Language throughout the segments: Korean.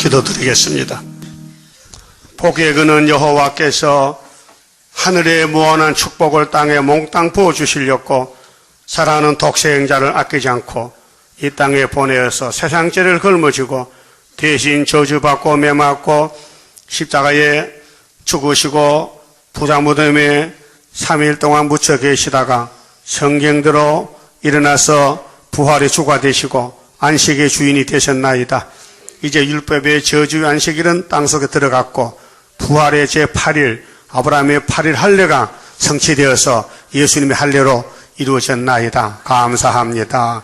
기도드리겠습니다. 복의 근은 여호와께서 하늘의 무한한 축복을 땅에 몽땅 부어주시려고 사랑하는 독생자를 아끼지 않고 이 땅에 보내어서 세상죄를 걸머지고 대신 저주받고 매맞고 십자가에 죽으시고 부자무덤에 3일 동안 묻혀 계시다가 성경대로 일어나서 부활의 주가 되시고 안식의 주인이 되셨나이다. 이제 율법의 저주 안식일은 땅속에 들어갔고 부활의 제8일 아브라함의 8일 할례가 성취되어서 예수님의 할례로 이루어졌나이다. 감사합니다.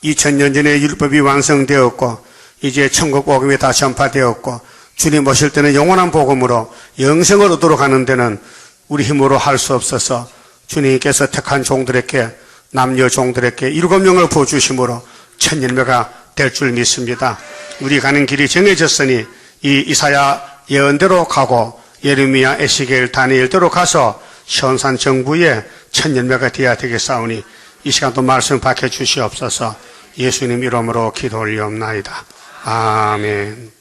2000년 전에 율법이 완성되었고 이제 천국 복음이 다 전파되었고 주님 오실 때는 영원한 복음으로 영생을 얻도록 하는 데는 우리 힘으로 할 수 없어서 주님께서 택한 종들에게 남녀 종들에게 7명을 부어주심으로 천열매가 될 줄 믿습니다. 우리 가는 길이 정해졌으니 이 이사야 예언대로 가고 예레미야 에스겔 다니엘대로 가서 시온산 정부에 천열매가 되어야 되겠사오니 이 시간도 말씀 밝혀 주시옵소서. 예수님 이름으로 기도 올리옵나이다. 아멘.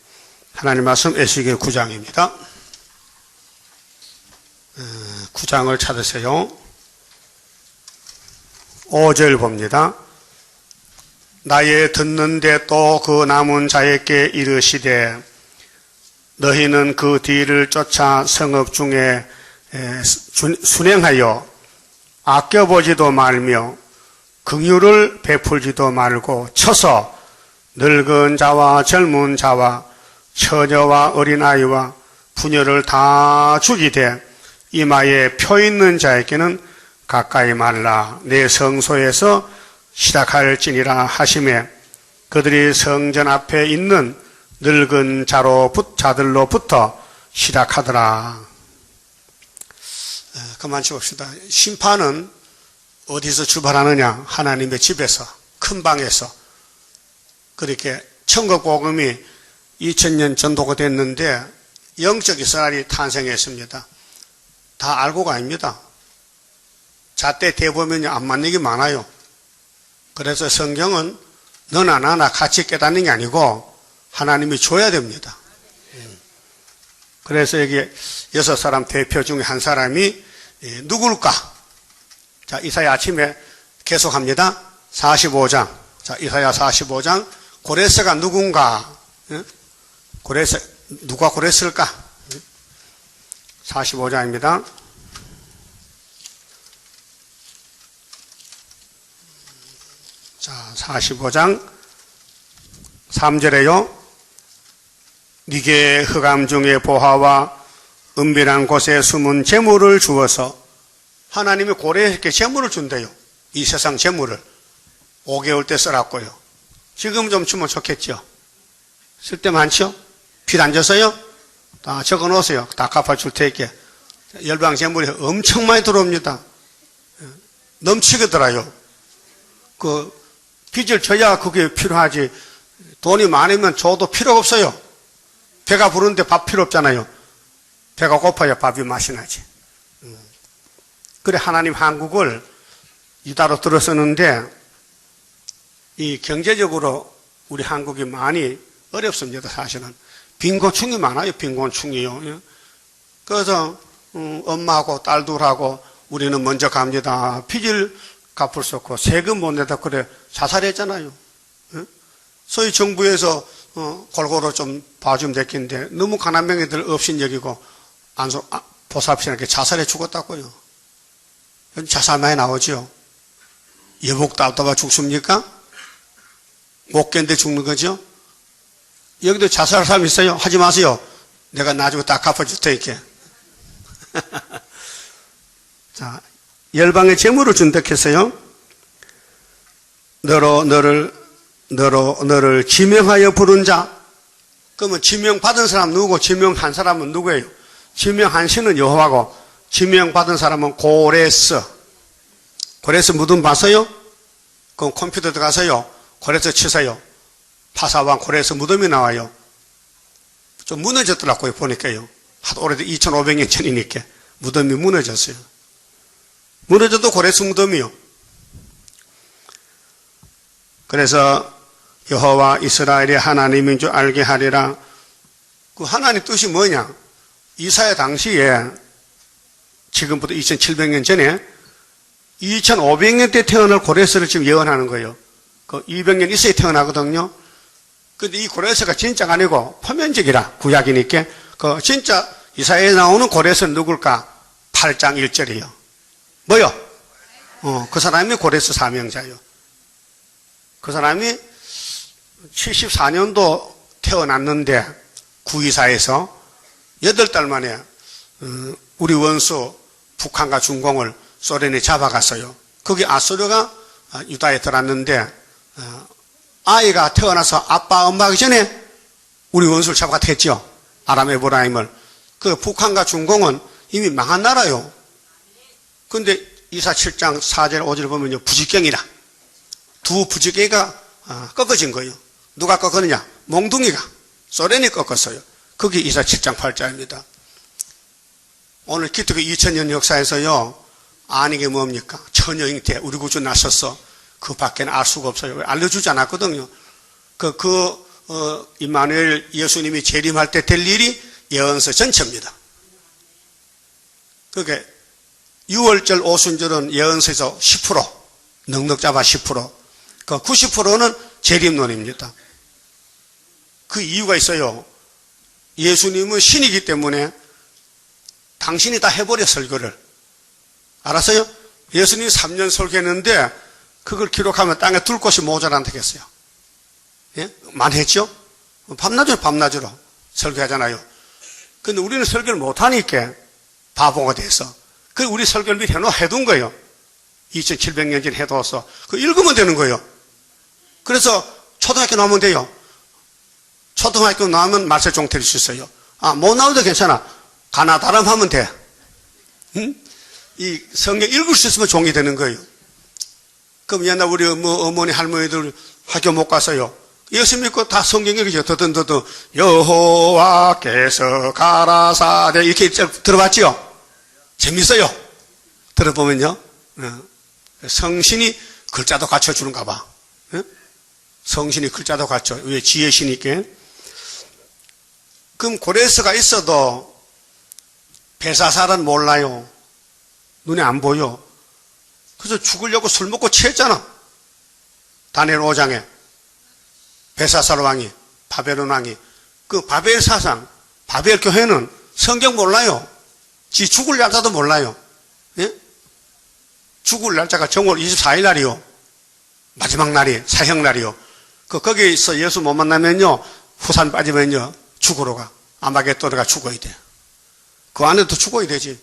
하나님 말씀 에스겔 9장입니다. 9장을 찾으세요. 5절 봅니다. 나의 듣는데 또 그 남은 자에게 이르시되 너희는 그 뒤를 쫓아 성읍 중에 순행하여 아껴보지도 말며 긍휼을 베풀지도 말고 쳐서 늙은 자와 젊은 자와 처녀와 어린아이와 부녀를 다 죽이되 이마에 표 있는 자에게는 가까이 말라. 내 성소에서 시작할지니라 하시매 그들이 성전 앞에 있는 늙은 자들로부터 시작하더라. 그만 줍시다. 심판은 어디서 출발하느냐? 하나님의 집에서, 큰 방에서. 그렇게 천국 복음이 2000년 전도가 됐는데 영적 이스라엘이 탄생했습니다. 다 알고가 아닙니다. 잣대 대보면이 안 맞는 게 많아요. 그래서 성경은 너나 나나 같이 깨닫는 게 아니고 하나님이 줘야 됩니다. 그래서 여기 6사람 대표 중에 한 사람이 누굴까? 자, 이사야 아침에 계속합니다. 45장. 자, 이사야 45장. 고레스가 누군가? 고레스, 누가 고레스일까? 45장입니다. 자, 45장 3절에요. 네게 흑암 중에 보화와 은밀한 곳에 숨은 재물을 주어서 하나님이 고레에게 재물을 준대요. 이 세상 재물을 5개월 때 써놨고요. 지금 좀 주면 좋겠죠. 쓸 때 많죠? 빚 안 져서요? 다 적어 놓으세요. 다 갚아줄 테니까. 열방 재물이 엄청 많이 들어옵니다. 넘치게 들어요. 빚을 져야 그게 필요하지. 돈이 많으면 줘도 필요가 없어요. 배가 부르는데 밥 필요 없잖아요. 배가 고파야 밥이 맛이 나지. 그래 하나님 한국을 유다로 들어서는데 이 경제적으로 우리 한국이 많이 어렵습니다. 사실은 빈곤층이 많아요. 빈곤층이요. 그래서 엄마하고 딸 둘하고 우리는 먼저 갑니다. 빚을 갚을 수 없고 세금 못 내다 그래 자살했잖아요. 소위 정부에서 골고루 좀 봐주면 됐겠는데 너무 가난뱅이들 없인 여기고 보살피니까 자살해 죽었다고요. 자살 많이 나오죠. 여복 따다가 죽습니까? 못 견뎌 죽는 거죠. 여기도 자살할 사람 있어요? 하지 마세요. 내가 나중에 다 갚아줄 테니까. 자, 열방의 재물을 준다 했어요. 너를 지명하여 부른 자. 그러면 지명받은 사람 누구고 지명한 사람은 누구예요? 지명한 신은 여호와고 지명받은 사람은 고레스. 고레스 무덤 봤어요? 그럼 컴퓨터 들어가서요. 고레스 치세요. 파사왕 고레스 무덤이 나와요. 좀 무너졌더라고요. 보니까요. 하도 오래된 2500년 전이니까 무덤이 무너졌어요. 무너져도 고레스 무덤이요. 그래서 여호와 이스라엘의 하나님인 줄 알게 하리라. 그 하나님 뜻이 뭐냐? 이사야 당시에 지금부터 2700년 전에 2500년 때 태어날 고레스를 지금 예언하는 거예요. 그 200년 있어야 태어나거든요. 근데 이 고레스가 진짜가 아니고 표면적이라 구약이니까 그 진짜 이사야에 나오는 고레스는 누굴까? 8장 1절이요. 뭐요? 그 사람이 고레스 사명자요. 그 사람이 74년도 태어났는데 구이사에서 8달 만에 우리 원수 북한과 중공을 소련이 잡아갔어요. 거기 아수르가 유다에 들어왔는데 아이가 태어나서 아빠 엄마하기 전에 우리 원수를 잡아갔죠. 아람 에브라임을. 그 북한과 중공은 이미 망한 나라요. 근데 이사 7장 4절 5절 보면요. 부직경이라. 두 부직경이가 꺾어진 거예요. 누가 꺾었느냐? 몽둥이가. 소련이 꺾었어요. 그게 이사 7장 8절입니다. 오늘 기특히 2000년 역사에서요. 아는 게 뭡니까? 천여잉태 우리 구주 나셨어. 그 밖에는 알 수가 없어요. 알려주지 않았거든요. 임마누엘 예수님이 재림할 때 될 일이 예언서 전체입니다. 그게 6월절 오순절은 예언서에서 10%, 넉넉 잡아 10%, 그 90%는 재림론입니다. 그 이유가 있어요. 예수님은 신이기 때문에 당신이 다 해버려 설교를. 알았어요? 예수님이 3년 설교했는데 그걸 기록하면 땅에 둘 곳이 모자란다겠어요. 예? 많이 했죠? 밤낮으로 설교하잖아요. 근데 우리는 설교를 못하니까 바보가 돼서. 그 우리 설교를 미리 해둔 거예요. 2700년 전에 해둬서. 그 읽으면 되는 거예요. 그래서 초등학교 나오면 돼요. 초등학교 나오면 말세종 될 수 있어요. 못 나오도 괜찮아. 가나다람 하면 돼. 응? 이 성경 읽을 수 있으면 종이 되는 거예요. 그럼 옛날 우리 어머니 할머니들 학교 못 가서요. 예수 믿고 다 성경 읽으죠. 더듬더듬 여호와께서 가라사대 이렇게 들어봤죠? 재밌어요. 들어보면요. 성신이 글자도 갖춰주는가 봐. 성신이 글자도 갖춰. 왜? 지혜시니까. 그럼 고레스가 있어도 베사살은 몰라요. 눈에 안 보여. 그래서 죽으려고 술 먹고 취했잖아. 다니엘 5장에. 베사살 왕이, 바벨론 왕이. 그 바벨 사상, 바벨 교회는 성경 몰라요. 지 죽을 날짜도 몰라요. 예? 죽을 날짜가 정월 24일 날이요. 마지막 날이, 사형 날이요. 거기서 예수 못 만나면요, 후산 빠지면요, 죽으러 가. 아마겟돈가 죽어야 돼. 그 안에도 죽어야 되지.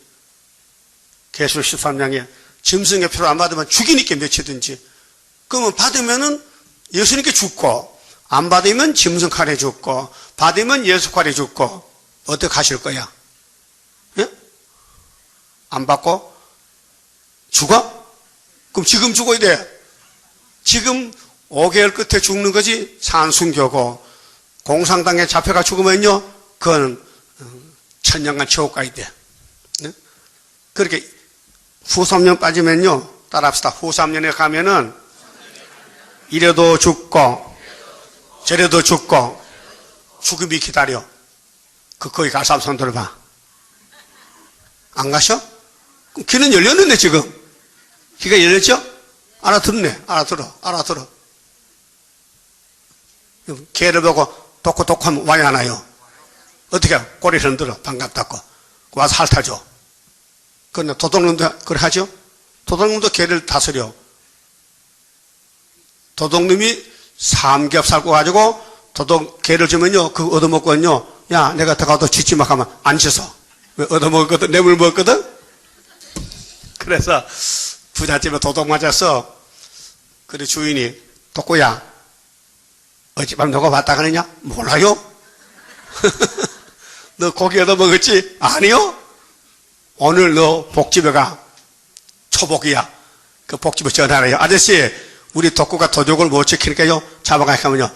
계시록 13장에 짐승의 표를 안 받으면 죽이니까 며치든지. 그러면 받으면은 예수님께 죽고, 안 받으면 짐승 칼에 죽고, 받으면 예수 칼에 죽고, 어떻게 하실 거야? 예? 안 받고? 죽어? 그럼 지금 죽어야 돼. 지금 5개월 끝에 죽는 거지, 산순교고, 공산당에 잡혀가 죽으면요, 그건 천년간 지옥 가야 돼. 네? 그렇게 후 3년 빠지면요, 따라합시다. 후 3년에 가면은 이래도 죽고 저래도 죽고 죽음이 기다려. 거기 가서 한번 손 들어봐. 안 가셔? 그럼 귀는 열렸는데 지금. 귀가 열렸죠? 알아듣네. 알아들어. 개를 보고 독고 하면 와야 하나요? 어떻게 꼬리를 흔들어. 반갑다고. 와서 핥아줘. 그런데 도둑놈도 그래 하죠? 도둑놈도 개를 다스려. 도둑놈이 삼겹살 구워가지고 개를 주면요, 그거 얻어먹거든요. 야, 내가 들어가도 짖지 마 하면 안 짖어. 왜? 얻어먹었거든? 뇌물 먹었거든? 그래서 부잣집에 도둑 맞았어. 그래 주인이, 독고야, 어젯밤 누가 봤다 그러냐? 몰라요? 너 고기 얻어먹었지? 아니요? 오늘 너 복집에 가. 초복이야. 그 복집에 전화해요. 아저씨, 우리 독고가 도둑을 못 지키니까요, 잡아가니까 하면요,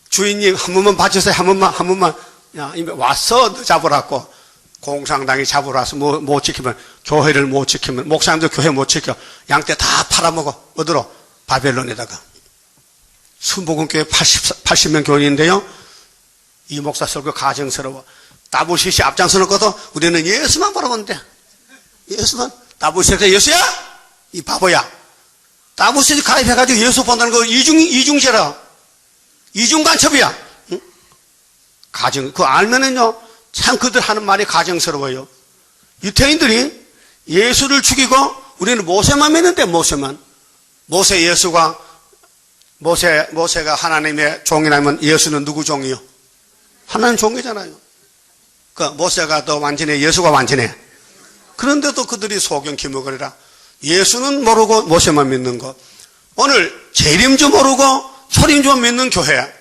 주인님 한 번만 봐주세요. 한 번만. 야, 이미 왔어. 너 잡으라고. 공산당이 잡으러 와서 못 지키면, 교회를 못 지키면, 목사님도 교회 못 지켜. 양떼 다 팔아먹어. 어디로? 바벨론에다가. 순복음교회 80명 교인인데요, 이 목사 설교 가정스러워. 다보셋이 앞장서 놓고도 우리는 예수만 바라보면 돼. 예수만. 다보셋이 예수야? 이 바보야. 다보셋이 가입해가지고 예수 본다는 거 이중죄라. 이중간첩이야. 응? 그거 알면은요, 참 그들 하는 말이 가정스러워요. 유태인들이 예수를 죽이고 우리는 모세만 믿는데 모세가 하나님의 종이라면 예수는 누구 종이요? 하나님 종이잖아요. 그 모세가 더 완전해, 예수가 완전해. 그런데도 그들이 소경 기먹으리라. 예수는 모르고 모세만 믿는 것. 오늘 재림주 모르고 초림주만 믿는 교회.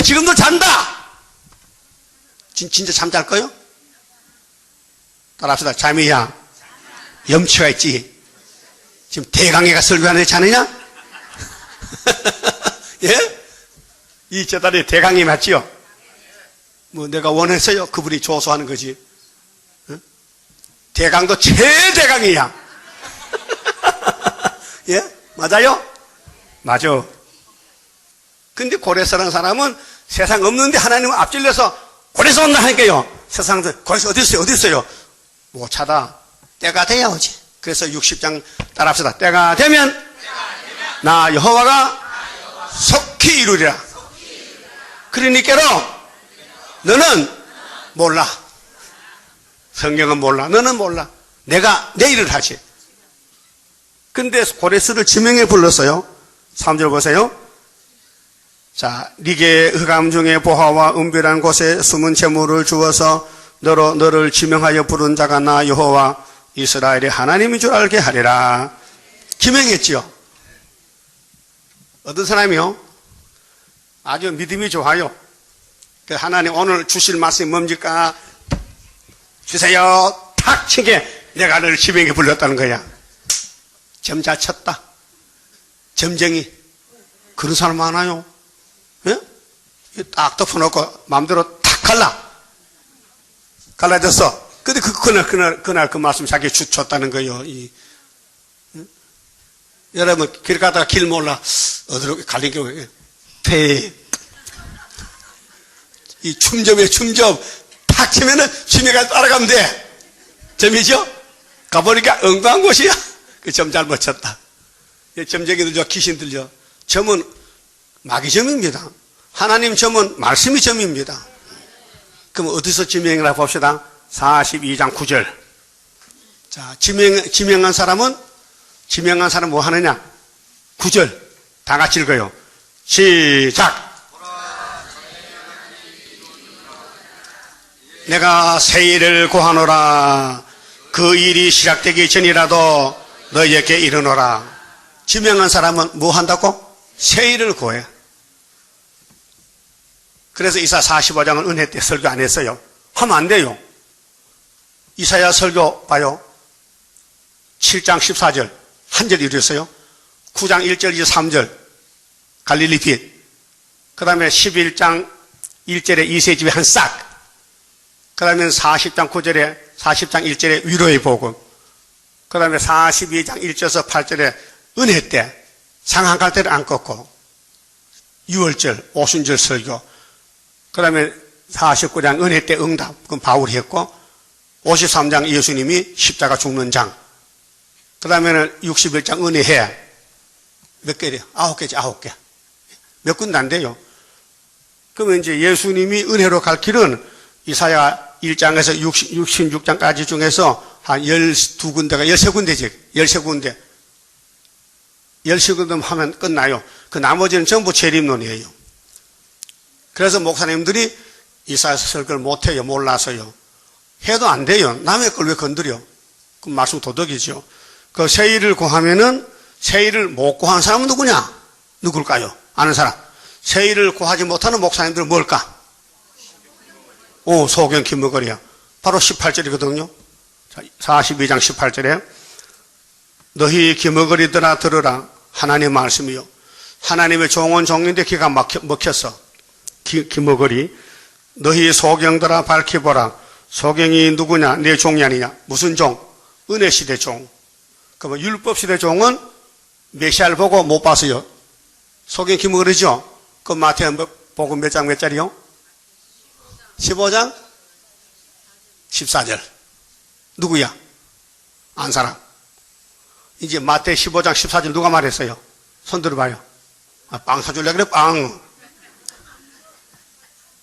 지금도 잔다. 진짜 잠 잘 거요? 따라합시다. 잠이야. 염치가 있지. 지금 대강에가 설교하는 데 자느냐? 예? 이 저달에 대강이 맞지요? 뭐 내가 원해서요. 그분이 조소하는 거지. 응? 대강도 최대강이야. 예? 맞아요? 맞아. 근데 고레스라는 사람은 세상 없는데 하나님은 앞질러서 고레스 온다 하니까요. 세상에서 고레스 어디 있어요? 못 찾아. 때가 돼야 오지. 그래서 60장 따라합시다. 때가 되면 나 여호와가 속히 이루리라. 그러니까로 너는 몰라. 성경은 몰라. 너는 몰라. 내가 내 일을 하지. 근데 고레스를 지명해 불렀어요. 3절 보세요. 자, 네게 흑암 중에 보화와 은밀한 곳에 숨은 재물을 주어서 너를 지명하여 부른 자가 나 여호와 이스라엘의 하나님인 줄 알게 하리라. 지명했지요. 어떤 사람이요? 아주 믿음이 좋아요. 하나님 오늘 주실 말씀이 뭡니까? 주세요. 탁 치게 내가 너를 지명해 불렀다는 거야. 점 잘 쳤다. 점쟁이. 그런 사람 많아요. 예? 딱 덮어놓고 마음대로 탁 갈라졌어. 근데 그날 그 말씀 자기 줬다는 거예요. 여러분 길 가다가 길 몰라. 어디로 갈린 경우에 이 춤점에 춤점 탁 치면은 춤이가 따라가면 돼. 점이죠? 가보니까 엉뚱한 곳이야. 그 점 잘못 쳤다. 점쟁이들죠. 귀신 들죠. 점은 마귀점입니다. 하나님 점은 말씀이 점입니다. 그럼 어디서 지명이라고 봅시다. 42장 9절. 자, 지명한 사람은 뭐 하느냐? 9절. 다 같이 읽어요. 시작. 내가 새 일을 구하노라. 그 일이 시작되기 전이라도 너희에게 이르노라. 지명한 사람은 뭐 한다고? 새 일을 구해. 그래서 이사 45장은 은혜 때 설교 안 했어요. 하면 안 돼요. 이사야 설교 봐요. 7장 14절 한 절 이루었어요. 9장 1절 2절 3절 갈릴리 빛. 그 다음에 11장 1절에 이세집의 한 싹. 그 다음에 40장 1절에 위로의 복음. 그 다음에 42장 1절에서 8절에 은혜 때 상한 갈대를 안 꺾고 6월절 오순절 설교. 그 다음에 49장 은혜 때 응답. 그건 바울이 했고 53장 예수님이 십자가 죽는 장. 그 다음에는 61장 은혜해. 몇 개래요? 9개지 9개. 몇 군데 안 돼요. 그러면 이제 예수님이 은혜로 갈 길은 이사야 1장에서 66장까지 중에서 한 12군데가 13군데지. 13군데. 13군데 하면 끝나요. 그 나머지는 전부 재림론이에요. 그래서 목사님들이 이사야 설교를 못해요. 몰라서요. 해도 안 돼요. 남의 걸 왜 건드려? 그 말씀 도덕이죠. 그 새 일을 구하면은 새 일을 못 구한 사람은 누구냐? 누굴까요? 아는 사람. 새 일을 구하지 못하는 목사님들은 뭘까? 소경 김먹거리야. 바로 18절이거든요. 42장 18절에 너희 김먹거리들아 들으라. 하나님 말씀이요. 하나님의 종은 종인데 기가 먹혔어. 김먹거리. 너희 소경들아 밝혀보라. 소경이 누구냐? 내 종이 아니냐? 무슨 종? 은혜시대 종. 그러면 율법시대 종은 메시아를 보고 못 봤어요. 소경 김먹거리죠? 그 마태복음 몇 장 몇 절이요? 15장? 14절. 누구야? 안 사람. 이제 마태 15장 14절 누가 말했어요? 손 들어봐요. 빵 사줄래 그래, 빵.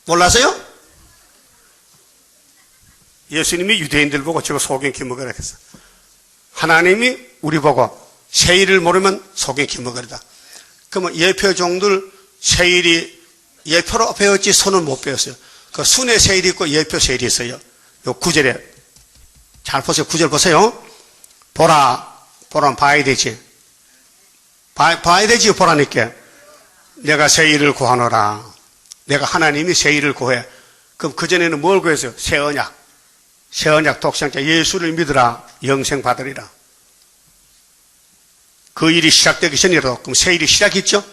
몰랐어요? 예수님이 유대인들 보고 저거 소경 기먹으라 했어. 하나님이 우리 보고 세일을 모르면 소경 기먹으리다. 그러면 예표종들 세일이 예표로 배웠지 손을 못 배웠어요. 그 순의 세일이 있고 예표 세일이 있어요. 요 9절에 잘 보세요. 9절 보세요. 보라는 봐야 되지. 봐야 되지. 보라니까. 내가 세일을 구하노라. 내가 하나님이 세일을 구해. 그럼 그전에는 뭘 구했어요? 새 언약 독생자 예수를 믿으라. 영생 받으리라. 그 일이 시작되기 전이라도 그럼 세일이 시작했죠?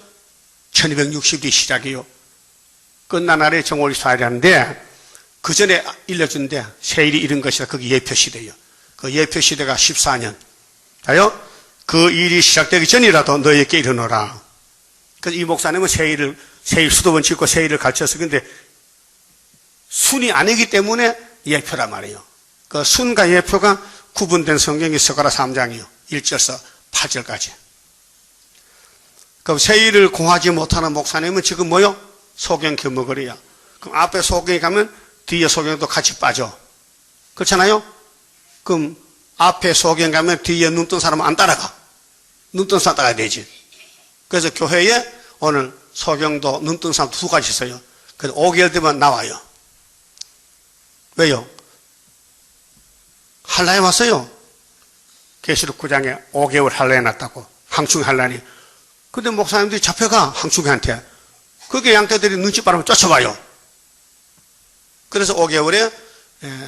1260이 시작이요. 끝난 날에 정월 24일이 하는데 그 전에 일러준데 세일이 이런 것이다. 그게 예표시대예요. 그 예표시대가 14년. 자요? 그 일이 시작되기 전이라도 너희에게 이르노라. 그래서 이 목사님은 세일 수도 번 짓고 세일을 가르쳤어. 근데 순이 아니기 때문에 예표란 말이에요. 그 순과 예표가 구분된 성경이 스가랴 3장이요. 1절서 8절까지. 그럼 세일을 공하지 못하는 목사님은 지금 뭐요? 소경 겨먹으리야. 그럼 앞에 소경이 가면 뒤에 소경도 같이 빠져. 그렇잖아요? 그럼 앞에 소경 가면 뒤에 눈뜬 사람은 안 따라가. 눈뜬 사람 따라야 되지. 그래서 교회에 오늘 소경도 눈뜬 사람 두 가지 있어요. 그래서 5개월 되면 나와요. 왜요? 한라에 왔어요. 계시록 9장에 5개월 한라에 놨다고. 항충 한라니. 근데 목사님들이 잡혀가 항충이한테. 그게 양떼들이 눈치 빠르면 쫓아와요. 그래서 5개월에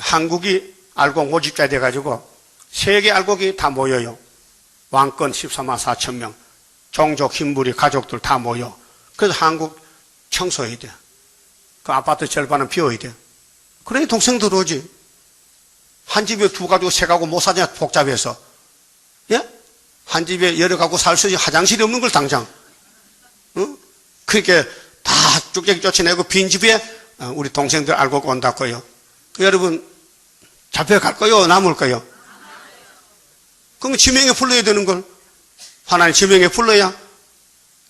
한국이 알곡 모집자 돼가지고 세계 알곡이 다 모여요. 왕권 14만 4천 명, 종족, 흰부리, 가족들 다 모여. 그래서 한국 청소해야 돼. 그 아파트 절반은 비워야 돼. 그러니 동생 들어오지. 한 집에 두 가구, 세 가구 못 사냐, 복잡해서. 예? 한 집에 여러 가구 살 수 있는 화장실이 없는 걸 당장. 응? 그러니까 다 쭉쭉 쫓아내고 빈 집에 우리 동생들 알고 온다고요. 여러분, 잡혀갈 거요? 남을 거요? 그럼 지명에 불러야 되는 걸. 하나님 지명에 불러야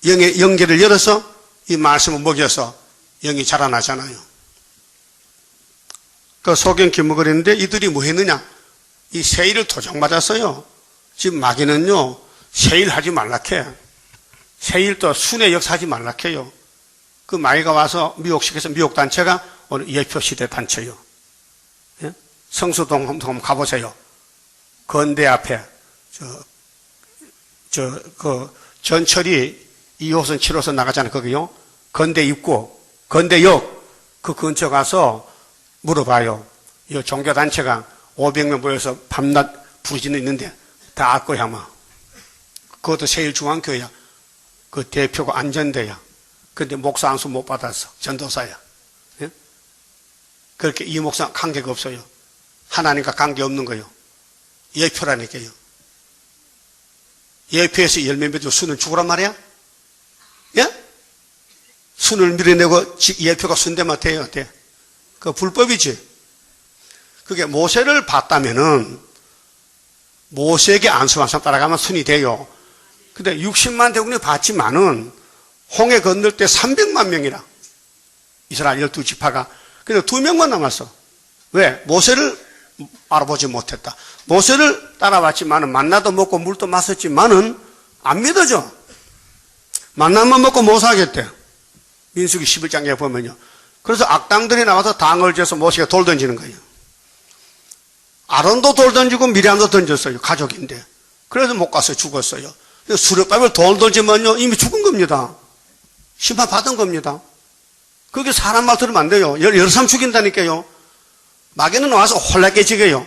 영의 연계를 열어서 이 말씀을 먹여서 영이 자라나잖아요. 그 소경 기먹으랬는데 이들이 뭐 했느냐? 이 세일을 도장 맞았어요. 지금 마귀는요, 세일 하지 말라케. 세일도 순회 역사하지 말라케요. 그 마귀가 와서 미혹시켜서 미혹단체가 오늘 예표시대 단체요. 예? 성수동 한번 가보세요. 건대 앞에, 전철이 2호선, 7호선 나가잖아요. 거기요. 건대 입구, 건대역, 그 근처 가서 물어봐요. 이 종교단체가 500명 모여서 밤낮 부르짖는 있는데 다 알 거야, 아마. 그것도 세일중앙교회야. 그 대표가 안전대야. 근데 목사 안수 못 받았어. 전도사야. 예? 그렇게 이 목사 관계가 없어요. 하나님과 관계 없는 거예요. 예표라니까요. 예표에서 열매 맺어 순을 죽으란 말이야? 예? 순을 밀어내고 예표가 순대만 돼요, 돼. 그 불법이지. 그게 모세를 봤다면은 모세에게 안수한 사람 따라가면 순이 돼요. 근데 60만 대군이 봤지만은 홍해 건널 때 300만 명이라. 이스라엘 12지파가. 근데 2명만 남았어. 왜? 모세를 알아보지 못했다. 모세를 따라왔지만은 만나도 먹고 물도 마셨지만은 안 믿어져. 만나만 먹고 못 사겠대. 민수기 11장에 보면요. 그래서 악당들이 나와서 당을 지어서 모세가 돌 던지는 거예요. 아론도 돌 던지고 미리암도 던졌어요. 가족인데. 그래서 못 가서 죽었어요. 수렵밥을 돌 던지면요 이미 죽은 겁니다. 심판 받은 겁니다. 그게 사람 말 들으면 안 돼요. 여러 사람 죽인다니까요. 마귀는 와서 홀라 깨지게요.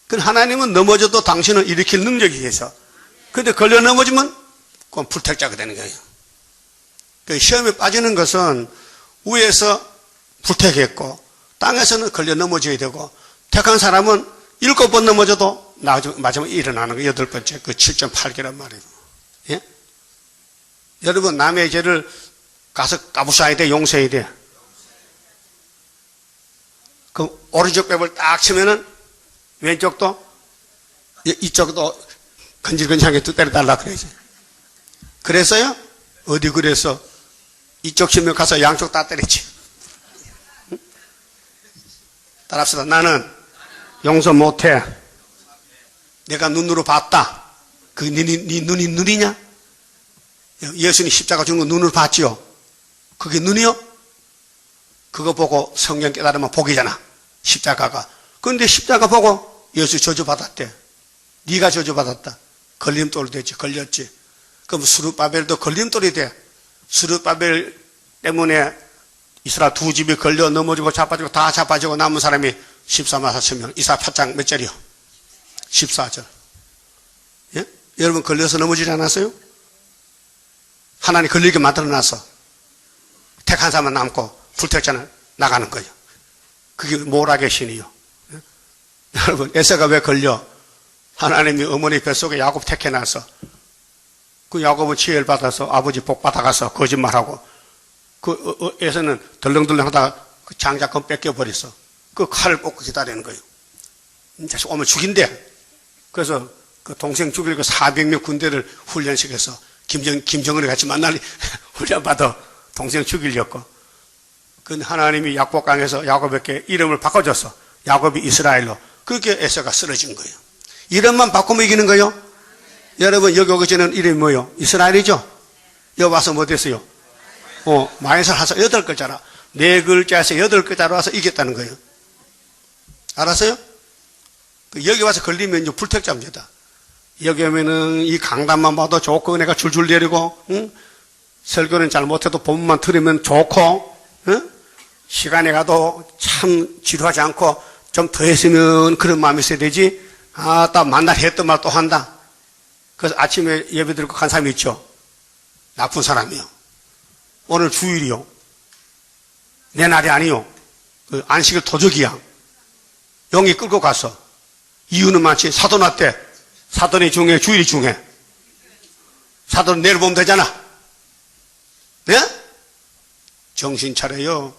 그럼 하나님은 넘어져도 당신은 일으킬 능력이 있어. 근데 걸려 넘어지면 그건 불택자가 되는 거예요. 그 시험에 빠지는 것은 위에서 불택했고 땅에서는 걸려 넘어져야 되고 택한 사람은 7번 넘어져도 마지막에 일어나는 거 8번째 그 7.8개란 말이에요. 예? 여러분 남의 죄를 가서 까부숴야 돼, 용서해야 돼. 그럼 오른쪽 뼈를 딱 치면은 왼쪽도 이쪽도 건질건질하게 또 때려달라 그래야지. 그랬어요? 어디 그래서 이쪽 치면 가서 양쪽 다 때렸지. 응? 따라합시다. 나는 용서 못해. 내가 눈으로 봤다. 그 네 눈이 눈이냐? 예수님 십자가 주는 거 눈으로 봤지요. 그게 눈이요? 그거 보고 성경 깨달으면 복이잖아. 십자가가. 그런데 십자가 보고 예수 저주받았대. 네가 저주받았다. 걸림돌 되지. 걸렸지. 그럼 스룹바벨도 걸림돌이 돼. 스룹바벨 때문에 이스라엘 두 집이 걸려 넘어지고 자빠지고 다 자빠지고 남은 사람이 14만 4천 명. 이사 8장 몇 절이요? 14절. 예? 여러분 걸려서 넘어지지 않았어요? 하나님 걸리게 만들어놨어. 택한 사람만 남고 불택자는 나가는 거예요. 그게 모락의 신이요. 예? 여러분 에서가 왜 걸려? 하나님이 어머니 뱃속에 야곱 택해놨어. 그 야곱은 지혜를 받아서 아버지 복 받아가서 거짓말하고 그 에서는 덜렁덜렁 하다가 그 장자권 뺏겨버렸어. 그 칼을 뽑고 기다리는 거예요. 이제 오면 죽인대. 그래서 그 동생 죽일 그 400명 군대를 훈련시켜서 김정은이 같이 만나니 훈련받아 동생 죽이려고. 그 하나님이 약복강에서 야곱에게 이름을 바꿔줬어. 야곱이 이스라엘로. 그렇게 에서가 쓰러진 거예요. 이름만 바꾸면 이기는 거예요. 여러분 여기 오기 전에는 이름이 뭐예요? 이스라엘이죠? 여기 와서 뭐 됐어요? 마에서 하서 8글자라. 4글자에서 8글자로 와서 이겼다는 거예요. 알았어요? 여기 와서 걸리면 이제 불택자입니다. 여기 오면은 이 강단만 봐도 좋고 내가 줄줄 내리고, 응? 설교는 잘 못해도 본문만 들으면 좋고, 응? 시간에 가도 참 지루하지 않고 좀 더 했으면 그런 마음이 있어야 되지. 아, 딱 만날 했던 말 또 한다. 그래서 아침에 예배 드리고 간 사람이 있죠. 나쁜 사람이요. 오늘 주일이요. 내 날이 아니요. 그 안식일 도적이야. 영이 끌고 갔어. 이유는 마치 사돈 왔대. 사돈이 중에 주일이 중에. 사돈 내일 보면 되잖아. 네? 정신 차려요.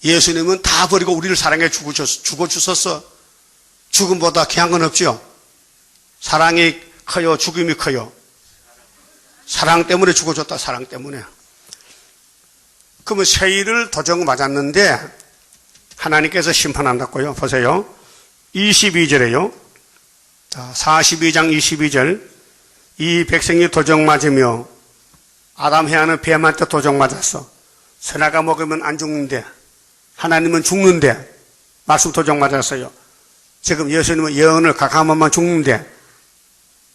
예수님은 다 버리고 우리를 사랑해 죽어주셨어. 죽음보다 귀한 건 없죠. 사랑이 커요? 죽음이 커요? 사랑 때문에 죽어줬다. 사랑 때문에. 그러면 세일을 도적 맞았는데 하나님께서 심판한다고요. 보세요. 22절에요. 자, 42장 22절. 이 백성이 도적 맞으며 아담 해하는 뱀한테 도적 맞았어. 선악과 먹으면 안 죽는데 하나님은 죽는데 말씀 도적 맞았어요. 지금 예수님은 예언을 각하하면 죽는데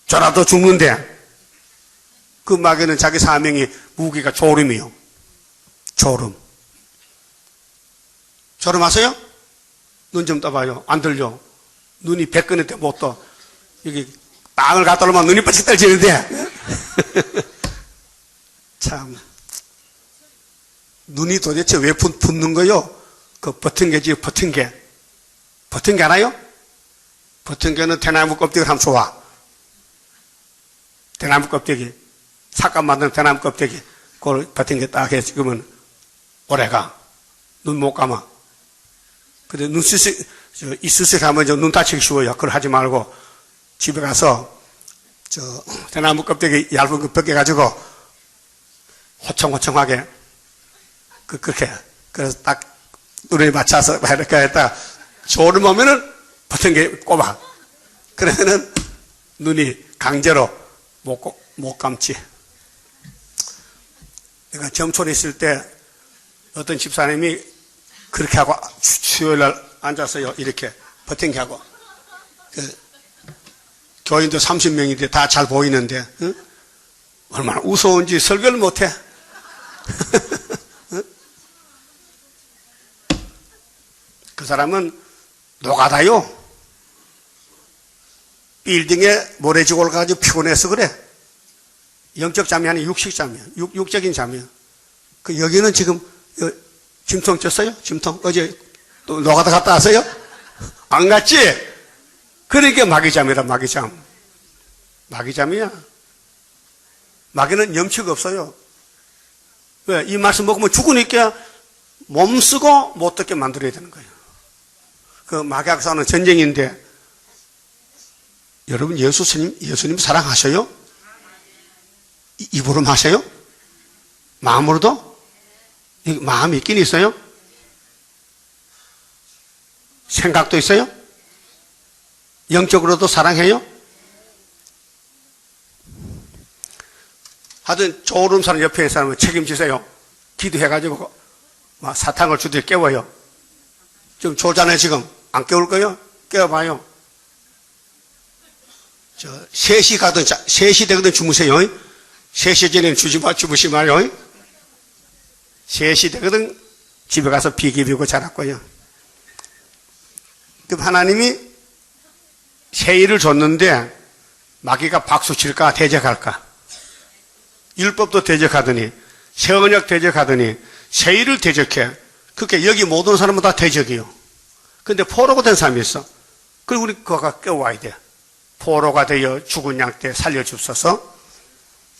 저라도 죽는데 그 마귀는 자기 사명이 무기가 졸음이요. 졸음. 졸음 아세요? 눈 좀 떠봐요. 안 들려. 눈이 100건일 때 못 떠. 여기 땅을 갖다 놓으면 눈이 뻘쩍 떨지는데 참 눈이 도대체 왜 붓는 거요? 그 버튼 게지 버튼 게. 버튼 게 알아요? 버튼 게는 대나무 껍데기를 하면 좋아. 대나무 껍데기. 삭감 만드는 대나무 껍데기. 그걸 버튼 게 딱 해 찍으면 오래가. 눈 못 감아. 근데 눈 이쑤시개 하면 눈 다치기 쉬워요. 그걸 하지 말고 집에 가서 대나무 껍데기 얇은 거 벗겨가지고 호청호청하게 그렇게 그래서 딱 눈에 맞춰서 이렇게 했다가 졸음 오면은 버튼 게 꼽아. 그러면은 눈이 강제로 못 감지. 내가 점촌에 있을 때 어떤 집사님이 그렇게 하고 수요일날 앉았어요. 이렇게 버튼 게 하고 교인도 30명인데 다 잘 보이는데 응? 얼마나 우스운지 설교를 못해. 응? 그 사람은 노가다요. 빌딩에 모래지고 올라가지고 피곤해서 그래. 영적 잠이 아니라 육식 잠이야. 육적인 잠이야. 그 여기는 지금 짐통 쳤어요? 짐통? 어제 또 노가다 갔다 왔어요? 안 갔지? 그러니까 마귀잠이라 마귀잠. 마귀잠이야. 마귀는 염치가 없어요. 왜? 이 말씀 먹으면 죽으니까 몸 쓰고 못 듣게 만들어야 되는 거예요. 그 마귀하고 싸우는 전쟁인데, 여러분 예수님 사랑하셔요? 입으로 마셔요? 마음으로도? 마음이 있긴 있어요? 생각도 있어요? 영적으로도 사랑해요? 하여튼 조름 사람 옆에 있는 사람은 책임지세요. 기도해가지고 막 사탕을 주듯이 깨워요. 좀 졸잖아요. 지금 안 깨울 거예요? 깨워봐요. 3시 되거든 주무세요. 3시 전에는 주무시지 마요. 3시 되거든 집에 가서 비기 비고 자랐고요. 그럼 하나님이 세일을 줬는데 마귀가 박수 칠까 대적할까? 율법도 대적하더니 세언약 대적하더니 세일을 대적해. 그렇게 여기 모든 사람은 다 대적이요. 근데 포로가 된 사람이 있어. 그리고 우리 그거가 깨워와야 돼. 포로가 되어 죽은 양 때 살려주소서.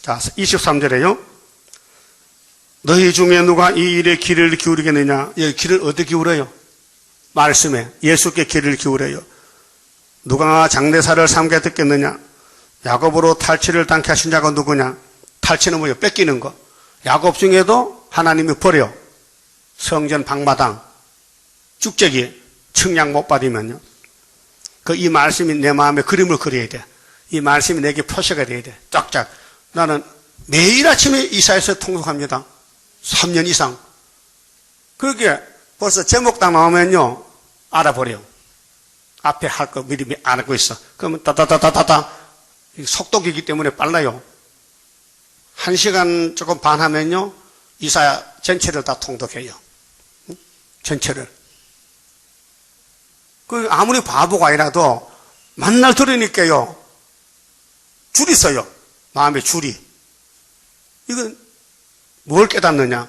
자, 23절에요. 너희 중에 누가 이 일에 귀를 기울이겠느냐? 여기 귀를 어떻게 기울여요? 말씀에 예수께 귀를 기울여요. 누가 장대사를 삼게 듣겠느냐? 야곱으로 탈취를 당케 하신 자가 누구냐? 탈취는 뭐예요? 뺏기는 거. 야곱 중에도 하나님이 버려. 성전 방마당 쭉저기 측량 못 받으면요. 이 말씀이 내 마음에 그림을 그려야 돼. 이 말씀이 내게 표시가 돼야 돼. 쫙쫙. 나는 매일 아침에 이사에서 통독합니다. 3년 이상. 그렇게 벌써 제목 딱 나오면요. 알아버려요. 앞에 할 거 미리 알고 있어. 그러면 따다다다다다. 속독이기 때문에 빨라요. 1시간 조금 반 하면요. 이사 전체를 다 통독해요. 전체를. 아무리 바보가 아니라도 만날 들으니까요. 줄이 서요. 마음에 줄이. 이건 뭘 깨닫느냐?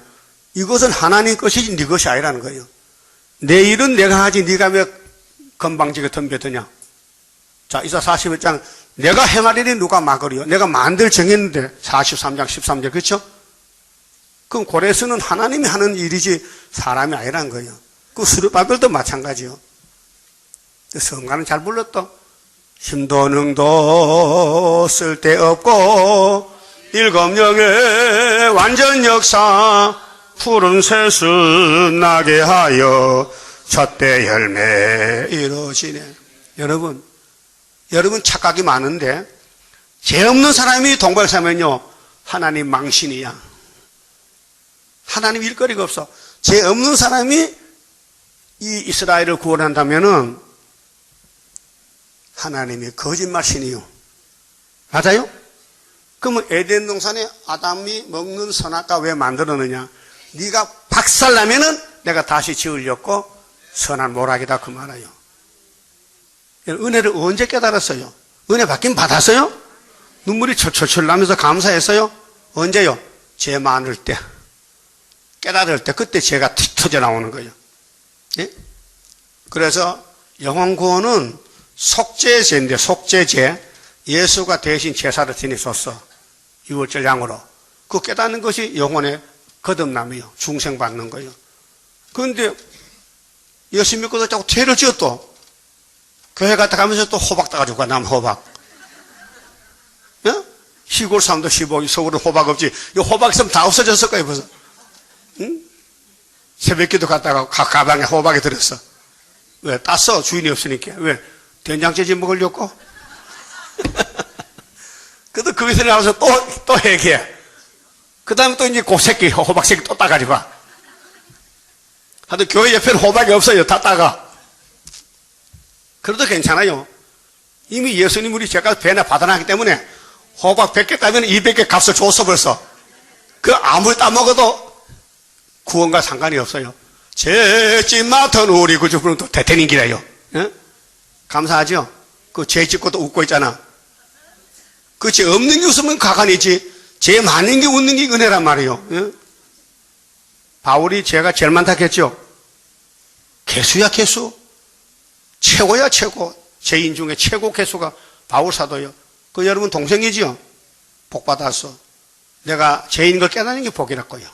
이것은 하나님 것이지 네 것이 아니라는 거예요. 내 일은 내가 하지 네가 왜 건방지게 덤벼드냐? 자, 이사 41장 내가 행하리니 누가 막으리요? 내가 만들 정했는데 43장 13절 그렇죠? 그럼 고레스는 하나님이 하는 일이지 사람이 아니라는 거예요. 그 스룹바벨도 마찬가지요. 성가는 잘 불렀다. 힘도 능도 쓸데없고 일검령의 완전 역사 푸른 새순 나게 하여 첫대 열매 이루어지네. 여러분 착각이 많은데 죄 없는 사람이 동발 사면요 하나님 망신이야. 하나님 일거리가 없어. 죄 없는 사람이 이 이스라엘을 구원한다면은 하나님이 거짓말신이요. 맞아요? 그러면 에덴 동산에 아담이 먹는 선악과 왜 만들었느냐? 네가 박살나면은 내가 다시 지으려고 선한 모락이다 그 말이에요. 은혜를 언제 깨달았어요? 은혜 받긴 받았어요? 눈물이 철철철 나면서 감사했어요? 언제요? 죄 많을 때. 깨달을 때 그때 죄가 터져 나오는 거예요. 예? 그래서 영혼 구원은 속죄제인데 속죄제 예수가 대신 제사를 지내줬어. 유월절 양으로. 그 깨닫는 것이 영혼의 거듭남이요. 중생받는 거예요. 그런데 예수 믿고도 자꾸 죄를 지어 또 교회 갔다 가면서 또 호박 따가지고 가. 남 호박. 예? 시골 사람도 시골, 서울은 호박 없지. 이 호박 있으면 다 없어졌을 거예요 벌써. 응? 새벽기도 갔다가 가방에 호박이 들었어. 왜? 땄어. 주인이 없으니까. 왜? 된장찌개 먹으려고? 그래도 거기서 나와서 또 얘기해. 그 다음에 또 이제 고새끼, 호박새끼 또 따가지고 와. 하여튼 교회 옆에는 호박이 없어요. 다 따가. 그래도 괜찮아요. 이미 예수님 우리 죄값 배나 받아놨기 때문에 호박 100개 따면 200개 값을 줬어 벌써. 그 아무리 따먹어도 구원과 상관이 없어요. 죄짓 맡은 우리 구주분은 또 대태님기래요. 예? 감사하죠? 그 죄 짓고도 웃고 있잖아. 그 죄 없는 게 웃으면 가관이지. 죄 많은 게 웃는 게 은혜란 말이에요. 예? 바울이 죄가 제일 많다 했죠? 개수야 개수. 최고야 최고. 죄인 중에 최고 개수가 바울 사도요. 그 여러분 동생이지요? 복 받았어. 내가 죄인 걸 깨닫는 게 복이랄 거예요.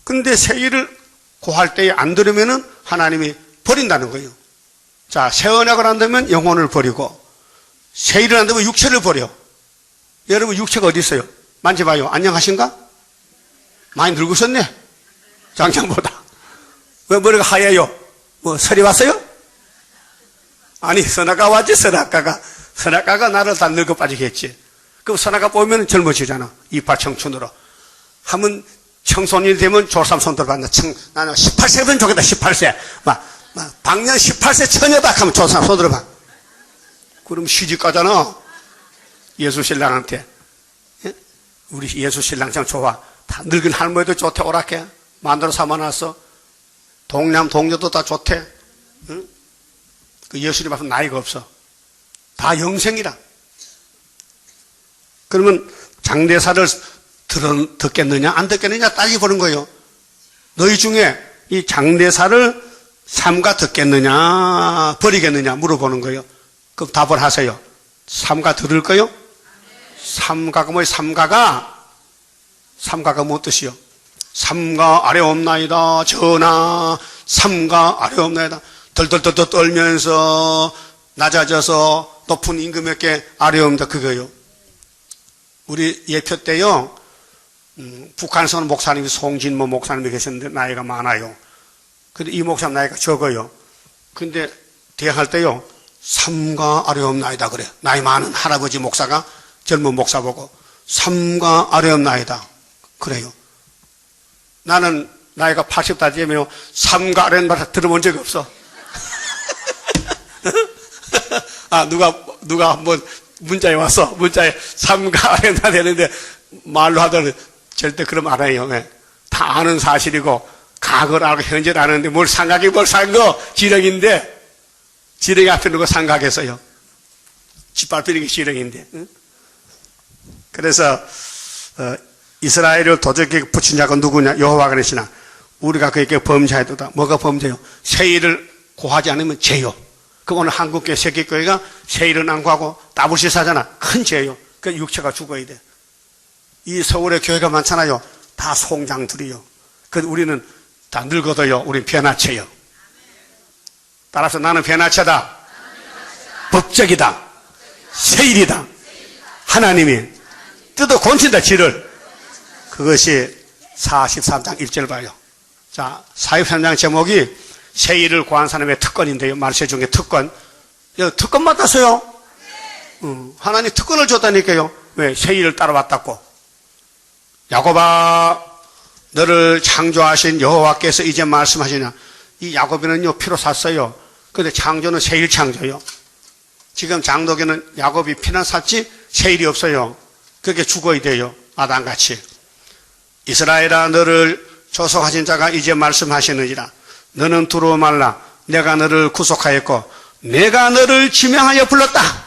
근데 새 일을 구할 때에 안 들으면은 하나님이 버린다는 거예요. 자, 새 언약을 한다면 영혼을 버리고 새 일을 한다면 육체를 버려. 여러분 육체가 어디 있어요? 만져봐요. 안녕하신가? 많이 늙으셨네. 장장보다. 왜 머리가 하얘요? 뭐 설이 왔어요? 아니 선악가 왔지. 선악가가 나를 다 늙어 빠지게 했지. 그럼 선악가 보면 젊어지잖아. 이빨 청춘으로. 하면 청소년이 되면 조삼 손 들어간다. 나는 18세면 좋겠다. 18세. 방년 18세 처녀다 하면 조삼 손 들어봐. 그럼 시집 가잖아. 예수 신랑한테. 우리 예수 신랑 참 좋아. 다 늙은 할머니도 좋대. 오락해. 만들어 삼아놨어. 동남 동료도 다 좋대. 응? 그 예수님 앞에 나이가 없어. 다 영생이라. 그러면 장대사를 듣겠느냐 안 듣겠느냐 따지보는 거예요. 너희 중에 이 장대사를 삼가 듣겠느냐 버리겠느냐 물어보는 거예요. 그럼 답을 하세요. 삼가 들을 거요? 삼가가 뭐예요? 삼가가 뭐 뜻이요? 삼가 아래옵나이다 전하. 삼가 아래옵나이다. 덜덜덜덜 떨면서 낮아져서 높은 임금에게 아래옵니다. 그거요. 우리 예표 때요, 북한에서 온 목사님이 송진모 목사님이 계셨는데 나이가 많아요. 근데 이 목사님 나이가 적어요. 근데 대학할 때요, 삼가 아래옵나이다 그래. 나이 많은 할아버지 목사가 젊은 목사 보고 삼가 아래옵나이다 그래요. 나는 나이가 80다 되면 삼가 아래옵나이다 들어본 적이 없어. 아, 누가 한번 문자에 왔어. 문자에 삼가 아래옵나이다 되는데 말로 하더니 절대 그럼 안 해요. 다 아는 사실이고 과거를 알고 현재를 아는데 뭘 삼각이 뭘 산거 지렁인데 지렁이 앞에 누가 삼각했어요. 짓밟히는 게 지렁인데. 응? 그래서 이스라엘을 도적에게 붙인 자가 누구냐? 여호와가 그러시나 우리가 그에게 범죄하도다. 뭐가 범죄요? 세일을 고하지 않으면 죄요. 그럼 오늘 한국교회 세계교회가 세일은 안 구하고 따블시사잖아. 큰 죄요. 그 육체가 죽어야 돼. 이 서울에 교회가 많잖아요. 다 송장들이요. 그 우리는 다 늙어도요. 우린 변화체요. 따라서 나는 변화체다. 법적이다. 세일이다. 하나님이 뜯어 곤친다 지를. 그것이 43장 1절 봐요. 자, 43장 제목이 세일을 구한 사람의 특권인데요. 말세 중에 특권. 특권 맡았어요. 하나님 특권을 줬다니까요. 왜? 세일을 따라왔다고. 야곱아, 너를 창조하신 여호와께서 이제 말씀하시냐. 이 야곱이는요, 피로 샀어요. 근데 창조는 세일 창조요. 지금 장독에는 야곱이 피나 샀지 세일이 없어요. 그렇게 죽어야 돼요. 아담같이. 이스라엘아, 너를 조속하신 자가 이제 말씀하시느니라. 너는 두려워 말라. 내가 너를 구속하였고 내가 너를 지명하여 불렀다.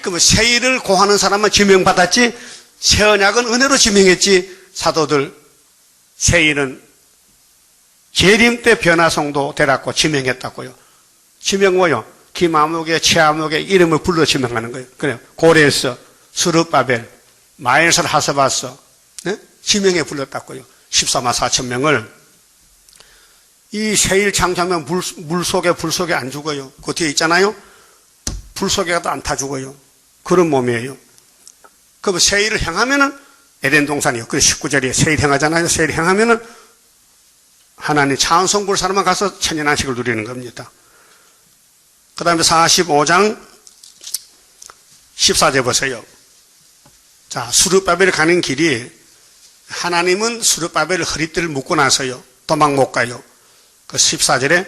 그러면 세일을 고하는 사람은 지명받았지 새 언약은 은혜로 지명했지. 사도들 세일은 재림 때 변화성도 되라고 지명했다고요. 지명 뭐요? 김아무개, 최아무개 이름을 불러 지명하는 거예요. 그래요. 고레스, 스룹바벨, 마엘설 하스바스 네? 지명해 불렀다고요. 14만 4천 명을. 이 세일 창조하면 물 속에 불 속에 안 죽어요. 그 뒤에 있잖아요. 불 속에 가도 안 타 죽어요. 그런 몸이에요. 그럼 세일을 행하면은 에덴 동산이요. 그래서 19절에 세일 행하잖아요. 세일 행하면은 하나님 찬송 부를 사람만 가서 천년안식을 누리는 겁니다. 그 다음에 45장 14절 보세요. 자, 수르바벨 가는 길이 하나님은 수르바벨 허리띠를 묶고 나서요. 도망 못 가요. 그 14절에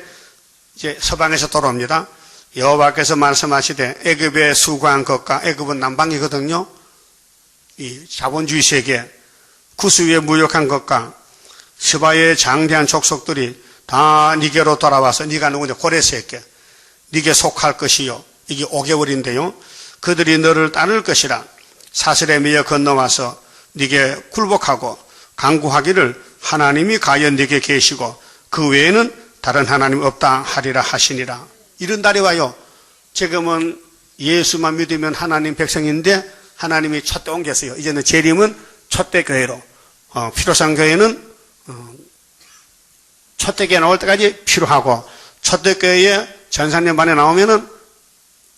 이제 서방에서 돌아옵니다. 여호와께서 말씀하시되 애굽에 수고한 것과 애굽은 남방이거든요. 이 자본주의 세계 구스 위에 무역한 것과 스바의 장대한 족속들이 다 니게로 돌아와서 니가 누구냐 고레스에게 니게 속할 것이요. 이게 5개월인데요. 그들이 너를 따를 것이라. 사슬에 매여 건너와서 니게 굴복하고 간구하기를 하나님이 과연 니게 계시고 그 외에는 다른 하나님 없다 하리라 하시니라. 이런 날이 와요. 지금은 예수만 믿으면 하나님 백성인데 하나님이 촛대 옮겼어요. 이제는 재림은 촛대 교회로. 피로상 교회는 촛대 교회 나올 때까지 필요하고 촛대 교회에 전사님 반에 나오면은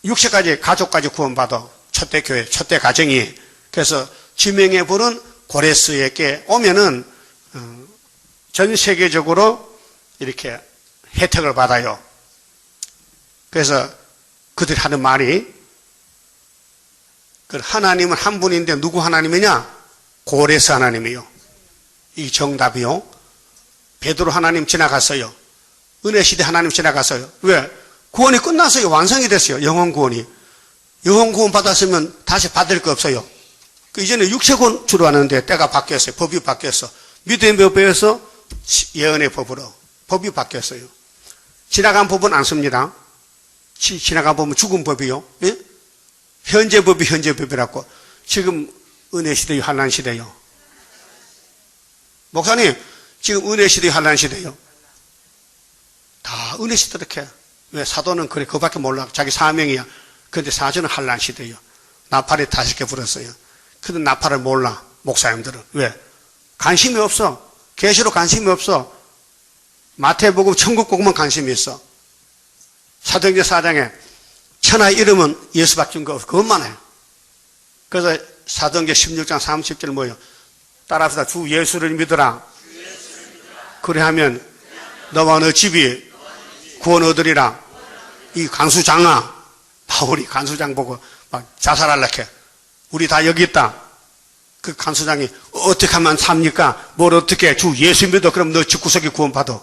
육체까지, 가족까지 구원받아. 첫대 교회, 첫대 가정이. 그래서 지명의 불은 고레스에게 오면은 전 세계적으로 이렇게 혜택을 받아요. 그래서 그들이 하는 말이, 하나님은 한 분인데 누구 하나님이냐? 고레스 하나님이요. 이 정답이요. 베드로 하나님 지나갔어요. 은혜시대 하나님 지나갔어요. 왜? 구원이 끝났어요. 완성이 됐어요. 영혼 구원이. 영혼 구원 받았으면 다시 받을 거 없어요. 이전에 육체구원 주로 하는데 때가 바뀌었어요. 법이 바뀌었어. 믿음의 법에서 예언의 법으로 법이 바뀌었어요. 지나간 법은 안 씁니다. 지나간 법은 죽은 법이요. 예? 현재 법이 현재 법이라고. 지금 은혜 시대요, 환난 시대요. 목사님, 지금 은혜 시대요, 환난 시대요. 다 은혜 시대 이렇게. 왜? 사도는 그래, 그밖에 몰라. 자기 사명이야. 그런데 사주는 환난 시대요. 나팔이 5개 불었어요. 근데 나팔을 몰라, 목사님들은. 왜? 관심이 없어. 계시로 관심이 없어. 마태복음, 천국복음은 관심이 있어. 사도행전 4장에 천하의 이름은 예수밖에 준 거 없어. 그것만 해. 그래서 사도행전 16장 30절 뭐예요? 따라합시다. 주 예수를 믿으라. 그래하면 너와 너 집이 구원 얻으리라. 이 간수장아, 바울이 간수장 보고 막 자살하려고 해. 우리 다 여기 있다. 그 간수장이 어떻게 하면 삽니까? 뭘 어떻게 해? 주 예수 믿어. 그럼 너 집구석이 구원받아.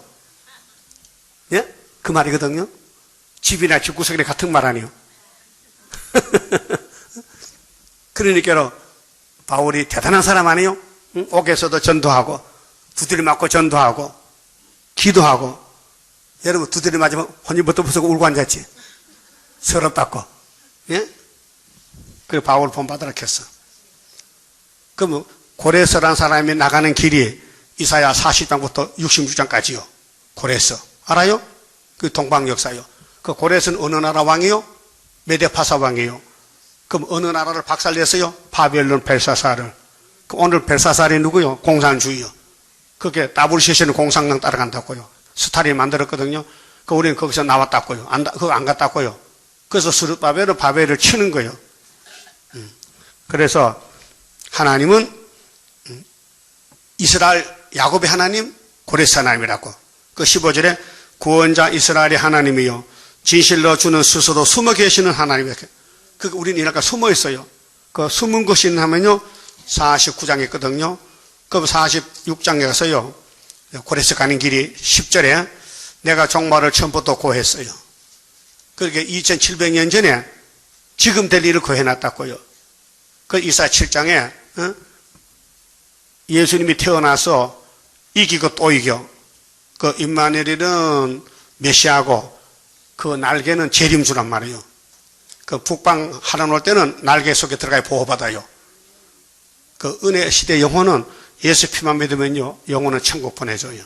예? 그 말이거든요. 집이나 집구석이 같은 말 아니에요. 그러니까 바울이 대단한 사람 아니에요? 응? 옥에서도 전도하고 두드려 맞고 전도하고 기도하고. 여러분 두드려 맞으면 혼인부터 부수고 울고 앉았지. 서럽다고. 예? 그래 바울 본받으라 했어. 그럼 고레스라는 사람이 나가는 길이 이사야 40장부터 66장까지요. 고레스. 알아요? 그 동방 역사요. 그 고레스는 어느 나라 왕이요? 메데파사 왕이요. 그럼 어느 나라를 박살냈어요? 바벨론 벨사사를. 그 오늘 벨사살이 누구요? 공산주의요. 그게 다불시시는 공산당 따라간다고요. 스탈린이 만들었거든요. 그 우리는 거기서 나왔다고요. 그거 안 갔다고요. 그래서 스룹바벨은 바벨을 치는 거예요. 그래서 하나님은 이스라엘 야곱의 하나님, 고레스 하나님이라고. 그 15절에 구원자 이스라엘의 하나님이요 진실로 주는 스스로 숨어 계시는 하나님이에요. 그 우리는 이렇게 숨어 있어요. 그 숨은 것이 하면요 49장에 있거든요. 그 46장에 가서요 고레스 가는 길이 10절에 내가 종말을 처음부터 고했어요. 그렇게 2700년 전에 지금 될 일을 고해놨다고요. 그 이사야 7장에 예수님이 태어나서 이기고 또 이겨. 그 임마누엘은 메시아고 그 날개는 재림주란 말이에요. 그 북방 하나 놓을 때는 날개 속에 들어가 보호받아요. 그 은혜 시대 영혼은 예수 피만 믿으면요 영혼은 천국 보내줘요.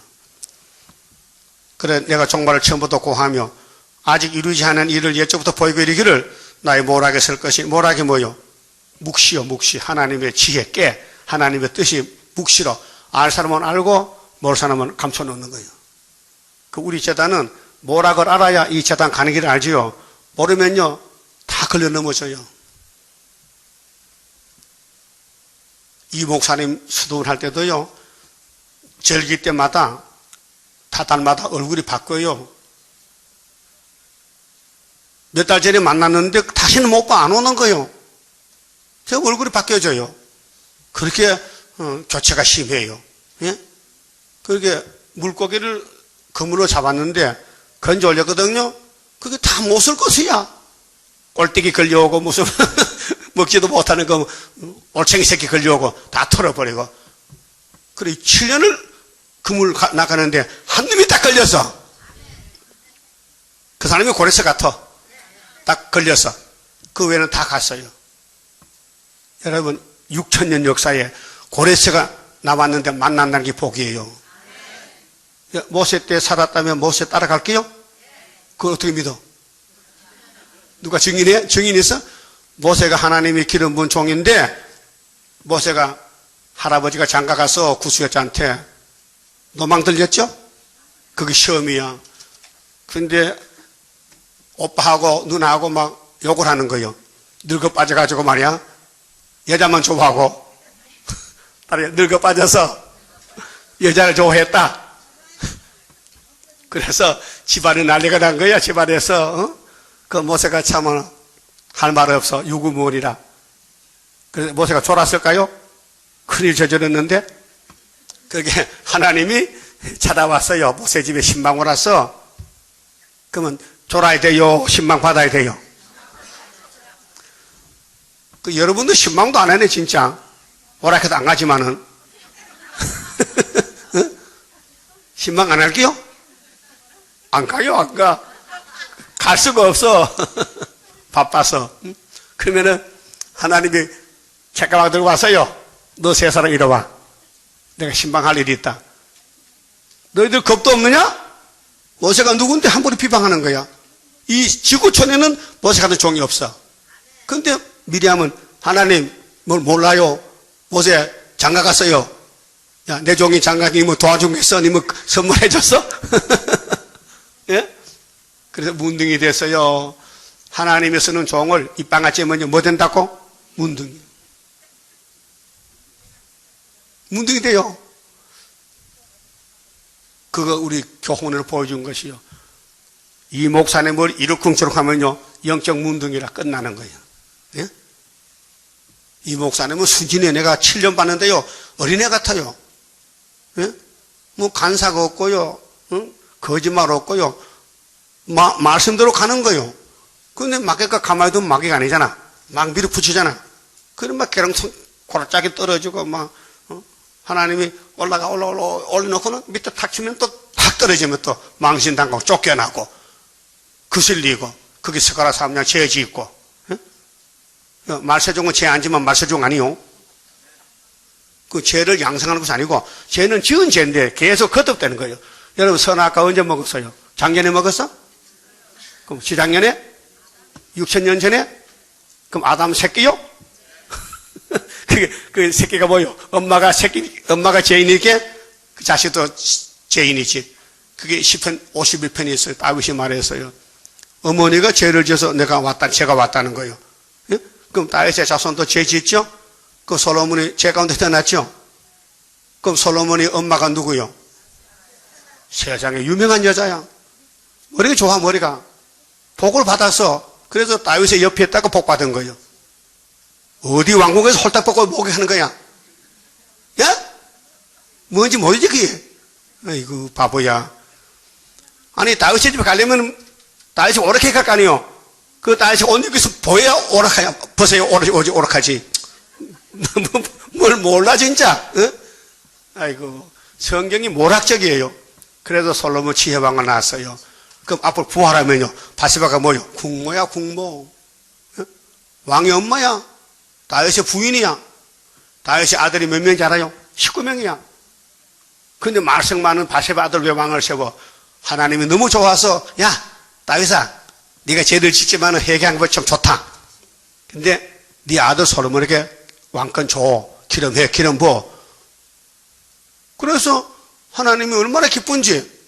그래 내가 종말을 처음부터 고하며 아직 이루지 않은 일을 옛적부터 보이고 이르기를 나의 모락에 설 것이. 모락이 뭐요? 묵시요 묵시. 하나님의 지혜 깨 하나님의 뜻이 묵시로 알 사람은 알고 모를 사람은 감춰놓는 거예요. 그 우리 재단은 모락을 알아야 이 재단 가는 길을 알지요. 모르면요 다 걸려 넘어져요. 이 목사님 수도를 할 때도요 절기 때마다 타달마다 얼굴이 바뀌어요. 몇 달 전에 만났는데 다시는 못 봐. 안 오는 거예요. 제 얼굴이 바뀌어져요. 그렇게 교체가 심해요. 예? 그렇게 물고기를 그물로 잡았는데 건져 올렸거든요. 그게 다 못 쓸 것이야. 꼴뚜기 걸려오고 무슨 먹지도 못하는 거 올챙이 새끼 걸려오고 다 털어버리고. 그래 7년을 그물 나가는데 한 놈이 딱 걸렸어. 그 사람이 고레스 같아. 딱 걸렸어. 그 외에는 다 갔어요. 여러분 6000년 역사에 고레스가 나왔는데 만난다는 게 복이에요. 모세 때 살았다면 모세 따라갈게요? 그걸 어떻게 믿어? 누가 증인해? 증인 있어? 모세가 하나님이 기름 부은 종인데 모세가 할아버지가 장가 가서 구수여자한테 노망 들렸죠? 그게 시험이야. 근데 오빠하고 누나하고 막 욕을 하는 거예요. 늙어 빠져가지고 말이야. 여자만 좋아하고 딸이 늙어 빠져서 여자를 좋아했다. 그래서 집안이 난리가 난 거야. 집안에서 그 모세가 참 할 말 없어. 유구무원이라. 그래서 모세가 졸았을까요? 큰일 저질렀는데 그게 하나님이 찾아왔어요. 모세 집에 신방 오라서. 그러면 졸아야 돼요? 신방 받아야 돼요? 그 여러분도 신방도 안 하네 진짜. 오락해도 안 가지만은. 신방 안 할게요? 안 가요? 안 가. 갈 수가 없어. 바빠서. 그러면은 하나님이 책가방 들고 왔어요. 너 세 사람 이리 와. 내가 신방할 일이 있다. 너희들 겁도 없느냐? 모세가 누군데 함부로 비방하는 거야. 이 지구촌에는 모세 같은 종이 없어. 근데 미리암은 하나님 뭘 몰라요. 모세 장가 갔어요. 야, 내 종이 장가 니 뭐 도와준 게 있어? 니 뭐 선물해 줬어? 예? 그래서 문둥이 됐어요. 하나님이 쓰는 종을 입방아찌 먼저 뭐 된다고? 문둥이. 문둥이 돼요. 그거 우리 교훈을 보여준 것이요. 이 목사님 뭘 이룩쿵치룩 하면요. 영적 문둥이라 끝나는 거예요. 예? 이 목사님은 수진에 내가 7년 봤는데요. 어린애 같아요. 예? 뭐 간사가 없고요. 응? 거짓말 없고요. 말씀대로 가는 거요. 근데 마귀가 가만히 두면 마귀가 아니잖아. 막 밀어붙이잖아. 그럼 막 계란성 고라짝이 떨어지고 막 하나님이 올려놓고는 밑에 탁 치면 또 탁 떨어지면 또 망신당하고 쫓겨나고 그슬리고 거기 스가라 사람냥 죄 짓고. 말세종은 죄 안 지면 말세종 아니요. 그 죄를 양성하는 것이 아니고 죄는 지은 죄인데 계속 거듭되는 거예요. 여러분 선악과 언제 먹었어요? 작년에 먹었어? 그럼 지작년에? 6,000년 전에? 그럼 아담 새끼요? 그 새끼가 뭐요? 엄마가 죄인이게 그 자식도 죄인이지. 그게 시편 51편이 있어요. 다윗이 말했어요. 어머니가 죄를 지어서 제가 왔다는 거예요. 예? 그럼 다윗의 자손도 죄 짓죠? 그 솔로몬이 죄 가운데 태어났죠? 그럼 솔로몬이 엄마가 누구요? 세상에 유명한 여자야. 머리가 좋아, 머리가. 복을 받아서 그래서 다윗의 옆에 있다가 복 받은 거예요. 어디 왕궁에서 홀딱 벗고 목욕하는 거야? 야? 뭔지 모르지 그게? 아이고 바보야. 아니 다윗의 집에 가려면 다윗이 오락해 갈 거 아니요? 그 다윗이 옷 입고서 보여야 오락하야. 벗어야 오락하지. 뭘 몰라 진짜? 어? 아이고 성경이 모락적이에요. 그래서 솔로몬 지혜왕을 낳았어요. 그럼 앞으로 부활하면요. 바세바가 뭐요? 국모야 국모. 어? 왕의 엄마야. 다윗의 부인이야. 다윗의 아들이 몇 명인지 알아요? 19명이야. 근데 말썽 많은 바세바 아들 왜 왕을 세워? 하나님이 너무 좋아서 야 다윗아 네가 죄를 짓지만 회개한 거 참 좋다. 근데 네 아들 솔로몬에게 왕권 줘. 기름 부어. 그래서 하나님이 얼마나 기쁜지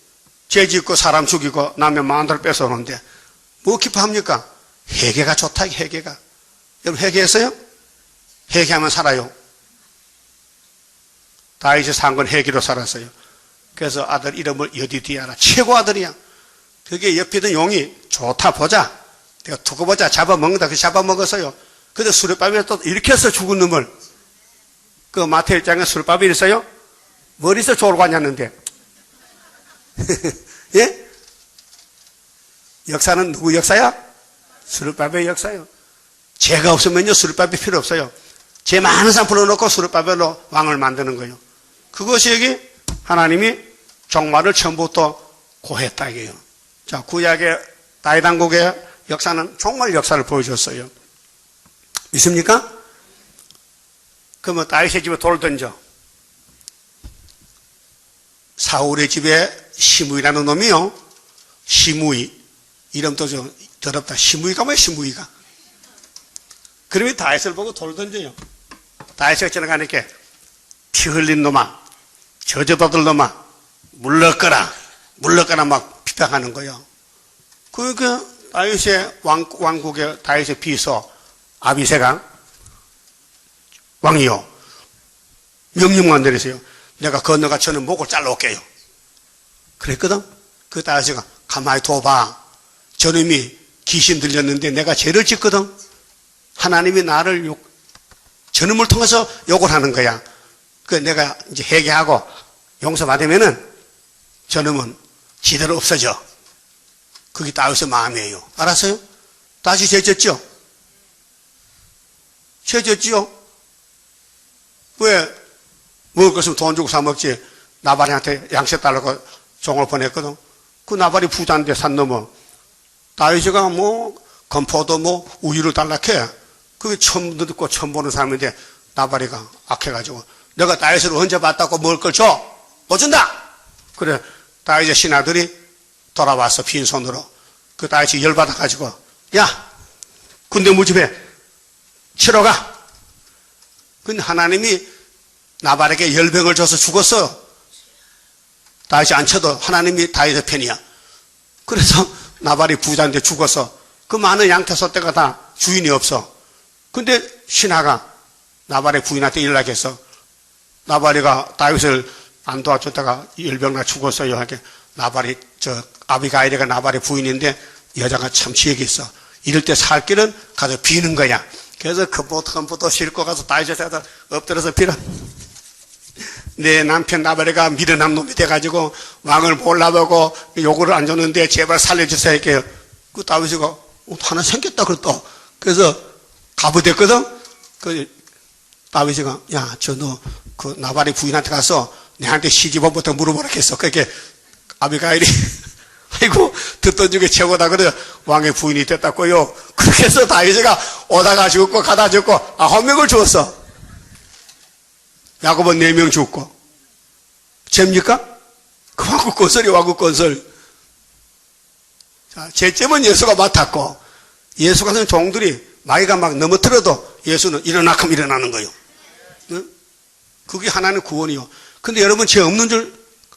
죄 짓고 사람 죽이고 남의 마음대로 뺏어오는데 뭐 기뻐합니까? 회개가 좋다. 회개가. 여러분 회개했어요? 회개하면 살아요. 다윗이 산 건 회개로 살았어요. 그래서 아들 이름을 여디디아라. 최고 아들이야. 그게 옆에 있던 용이 좋다 보자. 내가 두고 보자. 잡아먹는다. 그 잡아먹었어요. 근데 수레바위에 또 일으켰어 죽은 놈을. 그 마태 1장에 수레바위 있어요? 머리에서 졸고 앉았는데. 예? 역사는 누구 역사야? 수레바위의 역사요. 죄가 없으면요 수레바위 필요 없어요. 죄 많은 사람 불러놓고 수레바위로 왕을 만드는 거예요. 그것이 여기 하나님이 종말을 처음부터 고했다 이게요. 자, 구약의 다윗 왕국의 역사는 종말 역사를 보여줬어요. 믿습니까? 그러면 다윗의 집에 돌 던져. 사울의 집에 시므이라는 놈이요. 시므이. 이름도 좀 더럽다. 시므이가 뭐야, 시므이가. 그러면 다윗을 보고 돌 던져요. 다윗이 지나가니까 피 흘린 놈아, 저주받을 놈아, 물러거라 막 비방하는 거예요. 그러니까 다윗의 왕국의 다윗의 비서 아비새가 왕이요. 명령만 내리세요. 내가 건너가 저는 목을 잘라올게요. 그랬거든. 그 다윗이 가만히 둬봐. 저놈이 귀신 들렸는데 내가 죄를 짓거든. 하나님이 나를 저놈을 통해서 욕을 하는 거야. 그 내가 이제 회개하고 용서받으면은 저놈은 지대로 없어져. 그게 다윗의 마음이에요. 알았어요? 다시 죄 졌죠? 죄 졌죠? 왜? 먹을 것은 돈 주고 사 먹지. 나발이한테 양식 달라고 종을 보냈거든. 그 나발이 부자인데 산 넘어. 다윗이가 건포도 우유를 달라해. 그게 처음 듣고 처음 보는 사람인데 나발이가 악해가지고 내가 다윗을 언제 봤다고 먹을 걸 줘? 못 준다! 그래, 다윗의 신하들이 돌아왔어, 빈손으로. 그 다윗이 열받아가지고, 야! 군대 모집해. 치러 가! 근데 하나님이 나발에게 열병을 줘서 죽었어. 다윗이 안 쳐도 하나님이 다윗의 편이야. 그래서 나발이 부자인데 죽었어. 그 많은 양태 소떼가 다 주인이 없어. 근데 신하가 나발의 부인한테 연락했어. 나발이가 다윗을 안 도와줬다가 열병나 죽었어요. 하게 나발이 아비가일이가 나발의 부인인데 여자가 참 지혜가 있어. 이럴 때 살 길은 가서 비는 거야. 그래서 컴포도 싣고 가서 다윗에다 엎드려서 빌어. 내 남편 나발이가 미련한 놈이 돼가지고 왕을 몰라보고 요구를 안 줬는데 제발 살려주세요. 이렇게 그 다윗이가 하나 생겼다 그랬다. 그래서 가부됐거든. 그 다윗이가 야, 너 그 나발의 부인한테 가서 내한테 시집원부터 물어보라 했어. 그렇게 아비가일이 아이고 듣던 중에 최고다 그래. 왕의 부인이 됐다고요. 그렇게 해서 다윗이가 오다가 죽고 가다 죽고 9명을 죽었어. 야곱은 4명 죽고. 죄입니까? 그 왕국 건설이 왕국 건설. 자, 죄점은 예수가 맡았고 예수 같은 종들이 마귀가 막 넘어뜨려도 예수는 일어나면 일어나는 거예요. 응? 그게 하나님 구원이요. 근데 여러분 죄 없는 줄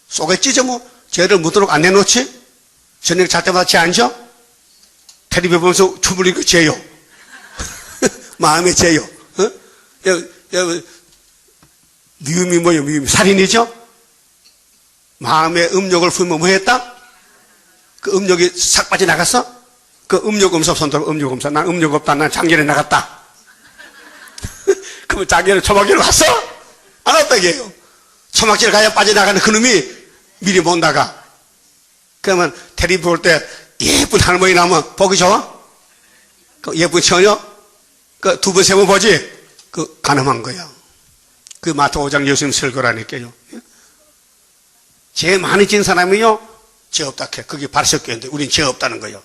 쏘겠지 뭐? 죄를 묻도록 안 내놓지? 저녁에 잘 때마다 죄 안 져? 텔레비 보면서 주물리는 거 죄요. 마음의 죄요. 여러분 미움이 뭐예요? 미움이 살인이죠? 마음의 음욕을 품으면 뭐 했다? 그 음욕이 싹 빠져나갔어? 그 음욕 검사 손들어. 음욕 검사. 난 음욕 없다. 난 작년에 나갔다. 그러면 작년에 초막지를 갔어? 안 왔다 이게요. 초막지를 가야 빠져나가는 그놈이 미리 못 나가. 그러면 텔레비 볼 때 예쁜 할머니 나오면 보기 좋아? 그 예쁜 처녀? 그 2번, 3번 보지? 그 가늠한 거야. 그 마태오 5장 예수님 설교라니까요. 죄 많이 진 사람이요, 죄 없다 해. 그게 바리새교인데 우리는 죄 없다는 거예요.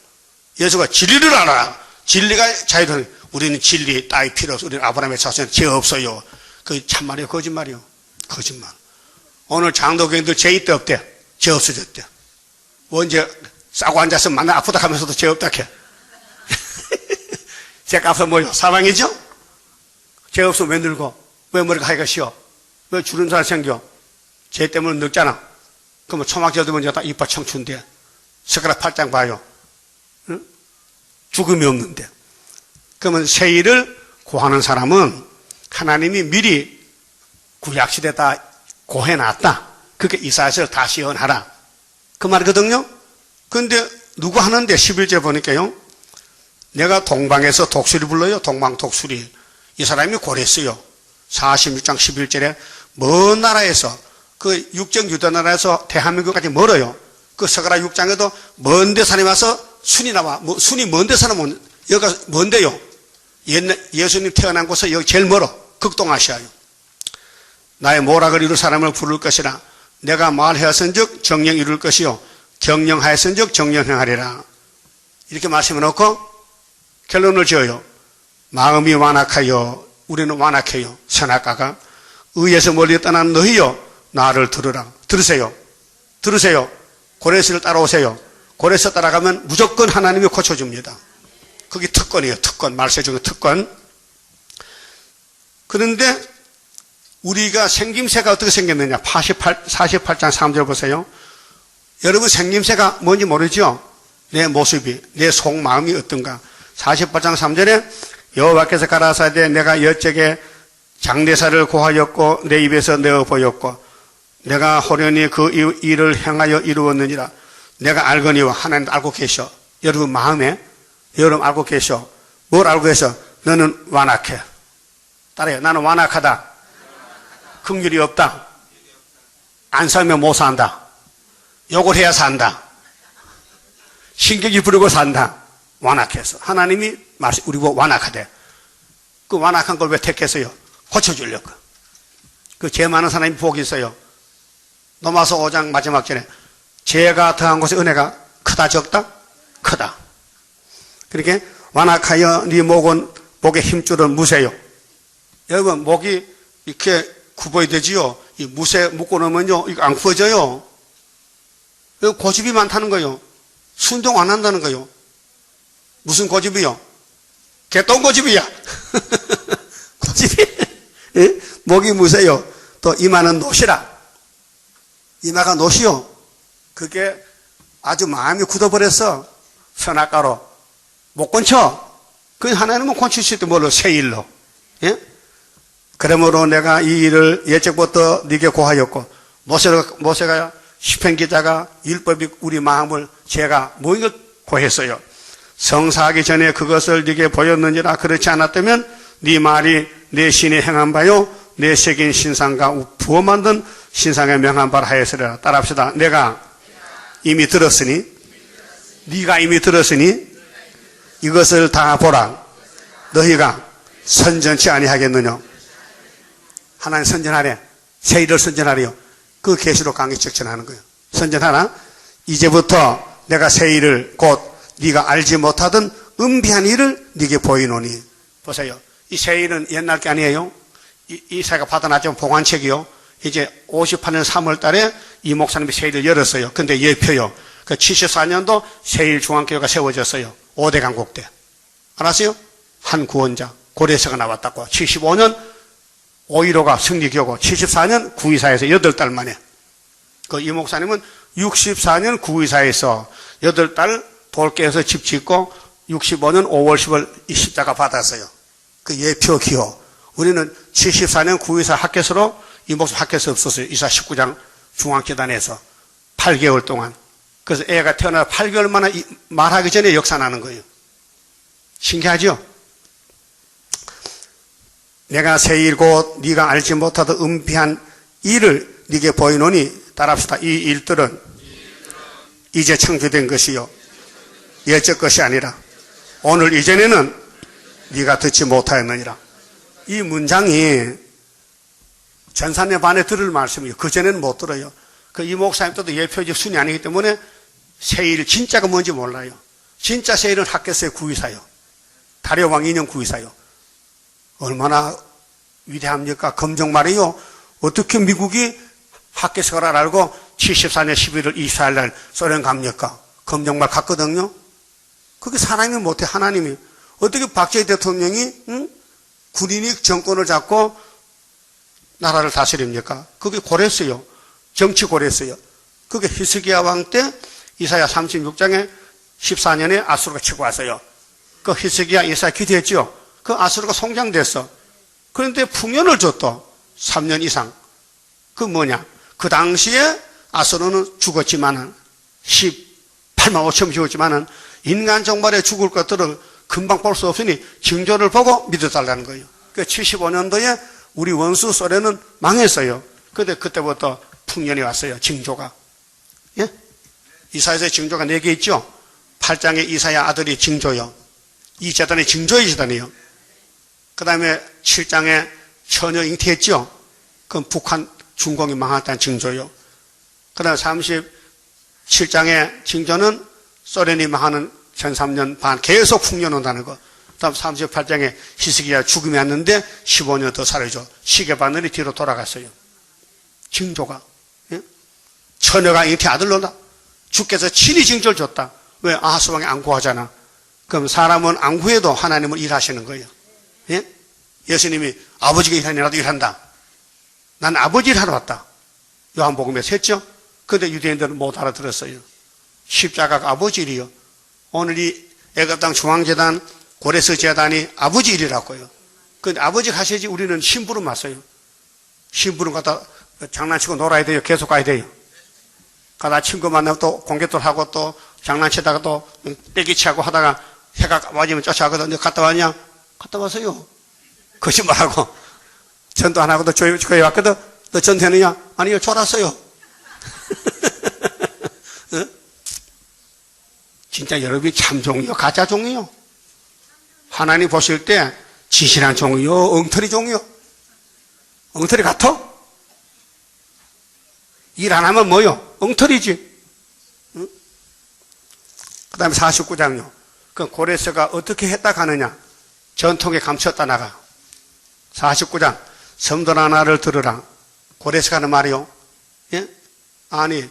예수가 진리를 알아라. 진리가 자유로운. 우리는 진리 따위 필요 없어. 우리는 아브라함의 자손 죄 없어요. 그 참말이에요, 거짓말이요. 거짓말. 오늘 장로교인들 죄 있대 없대? 죄 없어졌대. 언제 싸고 앉아서 만나 아프다 하면서도 죄 없다 해. 죄값은 뭐요? 사망이죠? 죄 없으면 왜 늙어? 왜 머리가 하기가 쉬워? 왜 주름살 생겨? 죄 때문에 늙잖아. 그러면 초막지 얻으면 이제 다 이빨 청춘돼. 숟가락 8장 봐요. 응? 죽음이 없는데. 그러면 세일을 고하는 사람은 하나님이 미리 구약시대에 다 고해놨다. 그게 이사야서를 다시 예언하라. 그 말이거든요. 그런데 누구 하는데 11절 보니까요. 내가 동방에서 독수리 불러요. 동방 독수리. 이 사람이 고랬어요. 46장 11절에 먼 나라에서 그 육정 유다 나라에서 대한민국까지 멀어요. 그 서가라 6장에도 먼데 사람이 와서 순이 나와. 순이 먼데 사람은 여기가 먼데요. 예수님 태어난 곳은 여기 제일 멀어. 극동아시아요. 나의 모락을 이룰 사람을 부를 것이라. 내가 말하였은즉 정령 이룰 것이요 경영하였은즉 정령 행하리라. 이렇게 말씀해 놓고 결론을 지어요. 마음이 완악하여 우리는 완악해요. 선악가가 의에서 멀리 떠난 너희여 나를 들으라. 들으세요. 들으세요. 고레스를 따라오세요. 고레스 따라가면 무조건 하나님이 고쳐줍니다. 그게 특권이에요. 특권. 말세 중에 특권. 그런데 우리가 생김새가 어떻게 생겼느냐. 48장 3절 보세요. 여러분 생김새가 뭔지 모르죠? 내 모습이, 내 속마음이 어떤가. 48장 3절에 여호와께서 가라사대 내가 여쪽에 장대사를 고하였고 내 입에서 내어 보였고 내가 호련히 그 일을 행하여 이루었느니라. 내가 알거니와 하나님 알고 계셔. 여러분 마음에 여러분 알고 계셔. 뭘 알고 계셔? 너는 완악해. 따라요. 나는 완악하다. 긍휼이 없다. 안 살면 못 산다. 욕을 해야 산다. 신경이 부르고 산다. 완악해서. 하나님이 우리 보고 완악하대. 그 완악한 걸 왜 택했어요? 고쳐주려고. 그 죄 많은 사람이 복이 있어요. 로마서 5장 마지막 절에 죄가 더한 곳에 은혜가 크다 적다? 크다. 그렇게 완악하여 네 목에 힘줄은 무세요. 여러분 목이 이렇게 굽어야 되지요. 이 무세 묶고 놓으면요 이거 안 구워져요. 이거 고집이 많다는 거예요. 순종 안 한다는 거예요. 무슨 고집이요? 개똥 고집이야. 고집이 예? 목이 무세요. 또 이마는 노시라. 이마가 노시요. 그게 아주 마음이 굳어버렸어. 선악가로 못 건쳐. 그 하나님은 건칠 수 있대. 뭘로? 새 일로. 예? 그러므로 내가 이 일을 예적부터 네게 고하였고 모세가 시편 기자가 율법이 우리 마음을 제가 모인 고했어요. 성사하기 전에 그것을 네게 보였느니라. 그렇지 않았다면 네 말이 내 신이 행한 바요 내 새긴 신상과 부어 만든 신상에 명한 바라 하였으리라. 따라합시다. 내가 이미 들었으니 네가 이미 들었으니 이것을 다 보라. 너희가 선전치 아니하겠느냐. 하나님 선전하래. 새 일을 선전하래요. 그 계시록 강의 적전하는 거예요. 선전하라. 이제부터 내가 새 일을 곧 네가 알지 못하던 은비한 일을 네게 보이노니. 보세요. 이 새 일은 옛날 게 아니에요. 이사가 받아놨지만 봉안책이요. 이제 58년 3월 달에 이 목사님이 새 일을 열었어요. 근데 예표요. 그 74년도 새일 중앙교회가 세워졌어요. 5대 강국 때. 알았어요? 한 구원자 고레서가 나왔다고. 75년 5.15가 승리교고 74년 구의사에서 8달 만에. 그 이 목사님은 64년 구의사에서 8달 돌게에서 집 짓고 65년 5월 10월 이 십자가 받았어요. 그 예표 기호. 우리는 74년 구의사 학교서로 이 목사님 학교서 없었어요. 이사 19장 중앙재단에서 8개월 동안. 그래서 애가 태어나 8개월 만에 말하기 전에 역사나는 거예요. 신기하죠? 내가 새 일 곧 네가 알지 못하던 은비한 일을 네게 보이노니. 따라합시다. 이 일들은 이제 창조된 것이요 예적 것이 아니라 오늘 이전에는 네가 듣지 못하였느니라. 이 문장이 전산의 반에 들을 말씀이에요. 그전에는 못 들어요. 그 이 목사님도 예표적 순이 아니기 때문에 새일 진짜가 뭔지 몰라요. 진짜 새일은 학개서의 구의사요. 다리오 왕 2년 구의사요. 얼마나 위대합니까? 검정 말이요. 어떻게 미국이 학개서를 알고 74년 11월 24일 날 소련 갑니까? 검정말 갔거든요. 그게 사람이 못해. 하나님이. 어떻게 박정희 대통령이 군인이 정권을 잡고 나라를 다스립니까? 그게 고랬어요. 정치 고랬어요. 그게 히스기야 왕 때 이사야 36장에 14년에 아수르가 치고 왔어요. 그 히스기야 이사야 기도했죠. 그 아수르가 송장됐어. 그런데 풍년을 줬다. 3년 이상. 그 뭐냐? 그 당시에 아수르는 죽었지만은 18만 5천 죽었지만은 인간 정발에 죽을 것들을 금방 볼 수 없으니 징조를 보고 믿어달라는 거예요. 그 75년도에 우리 원수 소련은 망했어요. 근데 그때부터 풍년이 왔어요. 징조가. 예? 이사야서의 징조가 4개 있죠. 8장에 이사야 아들이 징조요. 이 재단이 징조의 재단이에요. 그 다음에 7장에 처녀 잉태했죠. 그건 북한 중공이 망했다는 징조요. 그 다음에 37장의 징조는 소련이 망하는 전 3년 반 계속 풍년 온다는 거. 그 다음 38장에 히스기야 죽음이 왔는데 15년 더 살아죠. 시계바늘이 뒤로 돌아갔어요. 징조가. 예? 처녀가 잉태 아들 논다. 주께서 친히 징조를 줬다. 왜? 아하스왕이 안 구하잖아. 그럼 사람은 안 구해도 하나님은 일하시는 거예요. 예? 예수님이 아버지가 일하니 나도 일한다. 난 아버지 일하러 왔다. 요한복음에서 했죠? 근데 유대인들은 못 알아들었어요. 십자가가 아버지 일이요. 오늘 이 애굽 땅 중앙재단 고레스 재단이 아버지 일이라고요. 근데 아버지가 하셔야지 우리는 심부름 왔어요. 심부름 가다 장난치고 놀아야 돼요. 계속 가야 돼요. 가다 친구 만나고 또 공개돌 하고 또 장난치다가 또 떼기치하고 하다가 해가 맞으면 쫓아가거든. 너 갔다 왔냐? 갔다 왔어요. 거짓말하고. 전도 안 하고 너 교회 왔거든. 너 전도했느냐? 아니요, 졸았어요. 어? 진짜 여러분이 참 종이요, 가짜 종이요. 하나님 보실 때 진실한 종이요, 엉터리 종이요. 엉터리 같아? 일 안 하면 뭐요? 엉터리지. 응? 그 다음에 49장요. 그 고레스가 어떻게 했다 가느냐? 전통에 감췄다 나가. 49장. 성도나 나를 들으라. 고레스가 하는 말이요. 예? 아니,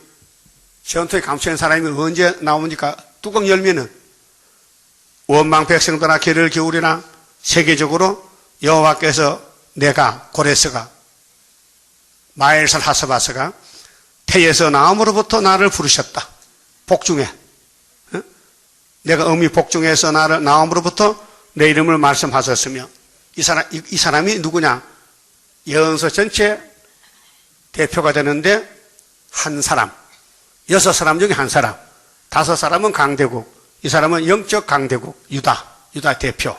전통에 감춘 사람이 언제 나옵니까? 뚜껑 열면은 원망 백성들아 귀를 기울이라. 세계적으로 여호와께서 내가 고레스가 마엘살 하스바스가 태에서 나옴으로부터 나를 부르셨다. 복중에. 어? 내가 어미 복중에서 나를 나옴으로부터 내 이름을 말씀하셨으며 이 사람이 누구냐? 예언서 전체 대표가 되는데 한 사람, 6사람 중에 한 사람, 5사람은 강대국, 이 사람은 영적 강대국, 유다 대표.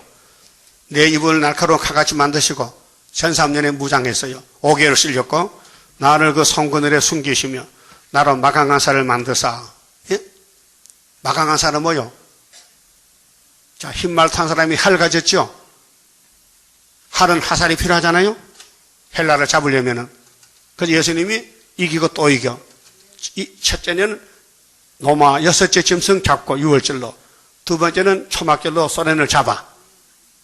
내 입을 날카로운 칼같이 만드시고 1003년에 무장했어요. 5개월 쓸렸고 나를 그 성근을에 숨기시며 나로 마강한사를 만드사. 예? 마강한사는 뭐요? 자, 흰말 탄 사람이 활 가졌죠? 활은 화살이 필요하잖아요? 헬라를 잡으려면은. 그래서 예수님이 이기고 또 이겨. 첫째는 로마 6째 짐승 잡고 6월절로. 두 번째는 초막절로 소련을 잡아.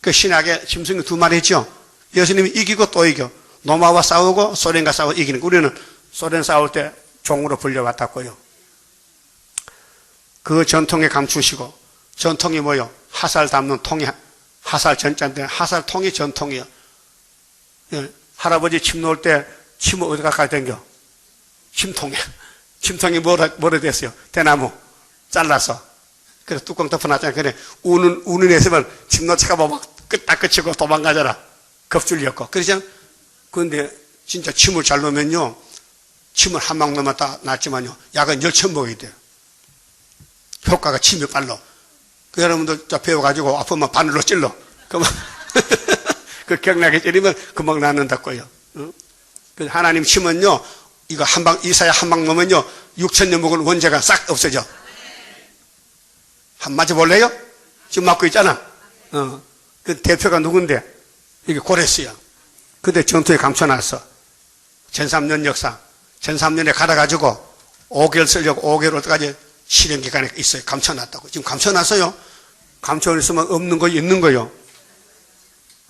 그 신약에 짐승이 2마리 있죠? 예수님이 이기고 또 이겨. 로마와 싸우고 소련과 싸워 이기는 거. 우리는 소련 싸울 때 종으로 불려왔다고요. 그 전통에 감추시고, 전통이 뭐요? 화살 담는 통이, 화살 전자인데, 화살통이 전통이요. 예, 할아버지 침 놓을 때, 침을 어디 가까이 당겨? 침통에. 침통이 뭐라 됐어요? 대나무. 잘라서. 그래서 뚜껑 덮어놨잖아요. 그래, 우는 애쓰면 침 놓치가 뭐 막 딱 끝이고 도망가잖아. 겁줄렸고. 그러죠? 그런데 진짜 침을 잘 놓으면요, 침을 한 방 넣으면 다 낫지만요, 약은 10천 먹어야 돼요. 효과가 침이 빨라. 그 여러분들 배워가지고 아프면 바늘로 찔러. 그만. 그 격나게 찔리면 금방 낫는다고요. 응? 그 하나님 침은요, 이거 한 방, 이사야 한 방 넣으면요, 6,000년 먹은 원죄가 싹 없어져. 한 맞아볼래요? 지금 맞고 있잖아. 그 대표가 누군데? 이게 고레스야. 근데 전투에 감춰놨어. 1003년 역사. 1003년에 갈아가지고 5개월 쓰려고 5개월 어디까지 실행기간에 있어요. 감춰놨다고. 지금 감춰놨어요. 감춰있으면 없는 거 있는 거요.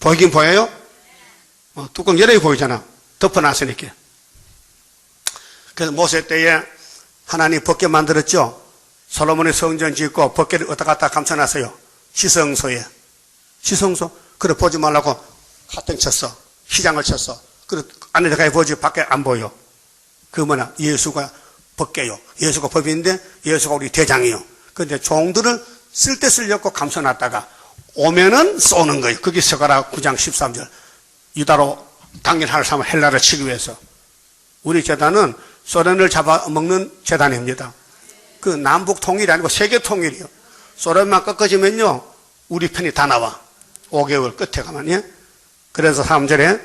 보이긴 보여요? 뚜껑 열어야 보이잖아. 덮어놨으니까. 그래서 모세 때에 하나님 벗게 만들었죠. 솔로몬의 성전 짓고 벗게를 어디다 갖다 감춰놨어요. 시성소에. 시성소. 그래 보지 말라고 하등 쳤어. 시장을 쳤어. 그래 안에 들어가야 보지 밖에 안 보여. 그 뭐냐, 예수가 벗게요. 예수가 법인데 예수가 우리 대장이요. 그런데 종들을 쓸 때 쓰려고 감춰놨다가 오면은 쏘는 거예요. 그게 스가랴 9장 13절. 유다로 당연할 삼아 헬라를 치기 위해서. 우리 재단은 소련을 잡아먹는 재단입니다. 그 남북 통일이 아니고 세계 통일이요. 소련만 꺾어지면요, 우리 편이 다 나와. 5개월 끝에 가면, 예? 그래서 3절에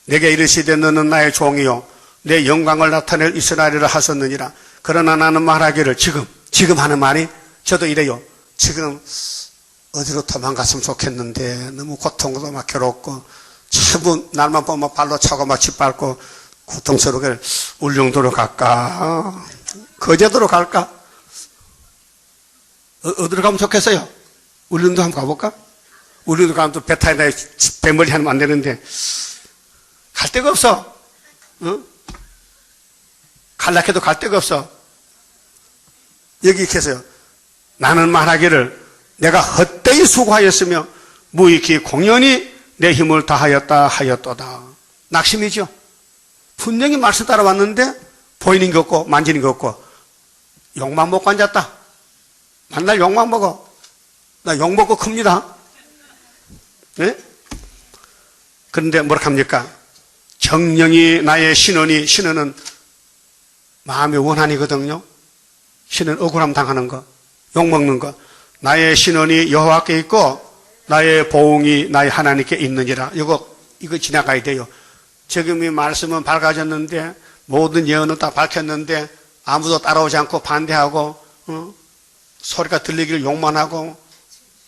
내게 이르시되 너는 나의 종이요 내 영광을 나타낼 이스라엘을 하셨느니라. 그러나 나는 말하기를 지금 하는 말이 저도 이래요. 지금 어디로 도망갔으면 좋겠는데 너무 고통도 막 괴롭고 참 날만 보면 발로 차고 막 짓밟고 고통스럽게 울릉도로 갈까 거제도로 갈까 어디로 가면 좋겠어요? 울릉도 한번 가볼까? 울릉도 가면 또 배 타야 배멀리 하면 안 되는데 갈 데가 없어. 응? 갈라해도 갈 데가 없어. 여기 이렇게 해서요. 나는 말하기를 내가 헛되이 수고하였으며 무익히 공연히 내 힘을 다하였다 하였도다. 낙심이죠. 분명히 말씀 따라왔는데 보이는 게 없고 만지는 게 없고 욕만 먹고 앉았다. 맨날 욕만 먹어. 나 욕 먹고 큽니다. 네? 그런데 뭐라 합니까? 정령이 나의 신원은 마음의 원한이거든요. 신은 억울함 당하는 거, 욕먹는 거. 나의 신원이 여호와께 있고 나의 보응이 나의 하나님께 있느니라. 이거 지나가야 돼요. 지금 이 말씀은 밝아졌는데 모든 예언은 다 밝혔는데 아무도 따라오지 않고 반대하고 소리가 들리기를 욕만 하고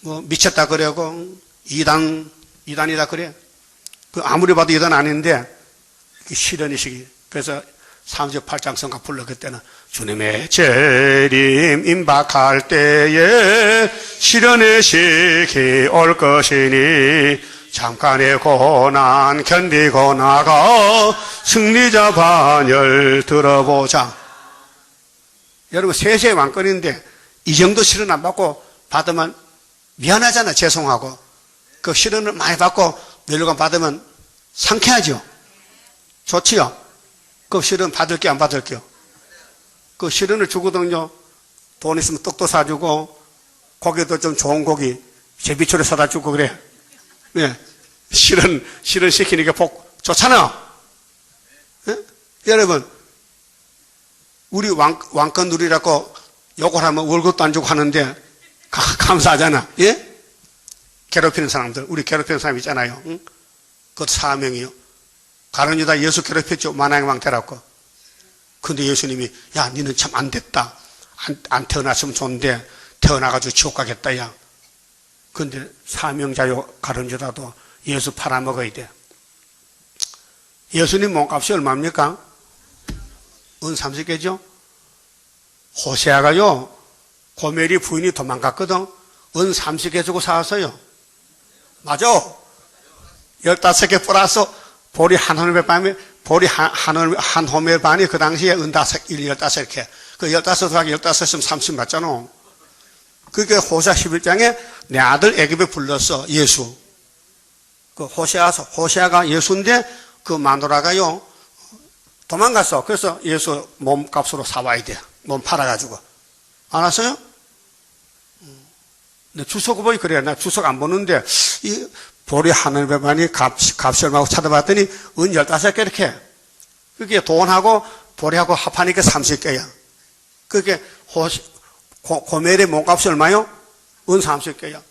미쳤다 그러고 이단이다 그래. 아무리 봐도 이단 아닌데 실현의식이. 그래서 38장 성가 불러 그때는 주님의 재림 임박할 때에 실현의식이 올 것이니 잠깐의 고난 견디고 나가 승리자 반열 들어보자. 여러분 세세의 왕권인데 이 정도 실현 안 받고 받으면 미안하잖아. 죄송하고 그 실현을 많이 받고 멸류관 받으면 상쾌하죠. 좋지요. 그 실현 받을게요 안 받을게요? 그 실현을 주거든요. 돈 있으면 떡도 사주고 고기도 좀 좋은 고기 제비초를 사다 주고 그래. 네. 실현 시키니까 복 좋잖아. 네? 여러분 우리 왕권 누리라고 욕을 하면 월급도 안 주고 하는데 감사하잖아. 예? 괴롭히는 사람들, 우리 괴롭히는 사람 있잖아요. 응? 그것도 사명이요. 가룟 유다 예수 괴롭혔죠. 만왕의 왕 되라고. 근데 예수님이 야 니는 참 안 됐다. 안 태어났으면 좋은데 태어나가지고 지옥 가겠다 야. 근데 사명자요 가룟 유다도 예수 팔아먹어야 돼. 예수님 몸값이 얼마입니까? 은 30개죠. 호세아가요 고멜이 부인이 도망갔거든. 은 30개 주고 사왔어요. 맞아. 15개 플러스 보리 한 호멜 반이, 보리 한 호멜 반이 그 당시에 은 15개. 그 15 더하기 15이면 30 맞잖아. 그게 호세아 11장에 내 아들 애굽에 불렀어. 예수. 그 호세아가 예수인데 그 마누라가요 도망갔어. 그래서 예수 몸값으로 사와야 돼. 몸 팔아가지고. 알았어요? 근데 주석 보이 그래. 나 주석 안 보는데 이 보리 하늘 배반이 값이 얼마고 찾아봤더니 은 15개 이렇게. 그게 돈하고 보리하고 합하니까 30개야. 그게 고멜의 몸값이 얼마요? 은 30개야.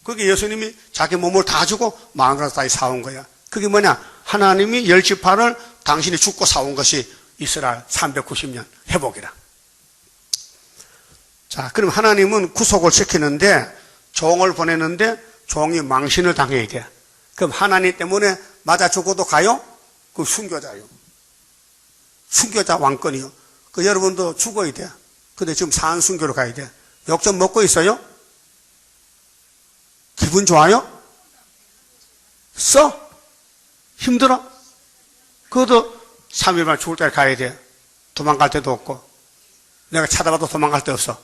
그게 예수님이 자기 몸을 다 주고 마음으로 다 사온 거야. 그게 뭐냐? 하나님이 10지파를 당신이 죽고 사온 것이 이스라엘 390년 회복이라. 자, 그럼 하나님은 구속을 시키는데 종을 보내는데 종이 망신을 당해야 돼. 그럼 하나님 때문에 맞아 죽어도 가요? 그 순교자요. 순교자 왕권이요. 그 여러분도 죽어야 돼. 근데 지금 사한 순교로 가야 돼. 욕 좀 먹고 있어요? 기분 좋아요? 써? 힘들어? 그것도 3일만 죽을 때까지 가야 돼. 도망갈 데도 없고. 내가 찾아봐도 도망갈 데 없어.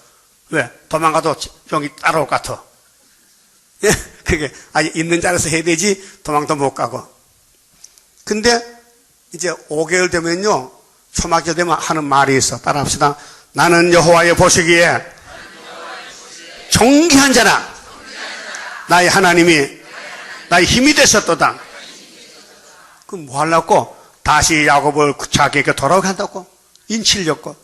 왜? 도망가도 병이 따라올 것 같아. 예? 그게 아직 있는 자리에서 해야 되지 도망도 못 가고. 근데 이제 5개월 되면요. 초막절 되면 하는 말이 있어. 따라합시다. 나는 여호와의 보시기에 존귀한 자라. 나의 하나님이 나의 힘이 되셨도다. 그럼 뭐 하려고? 다시 야곱을 자기에게 돌아오게 한다고. 인치려고.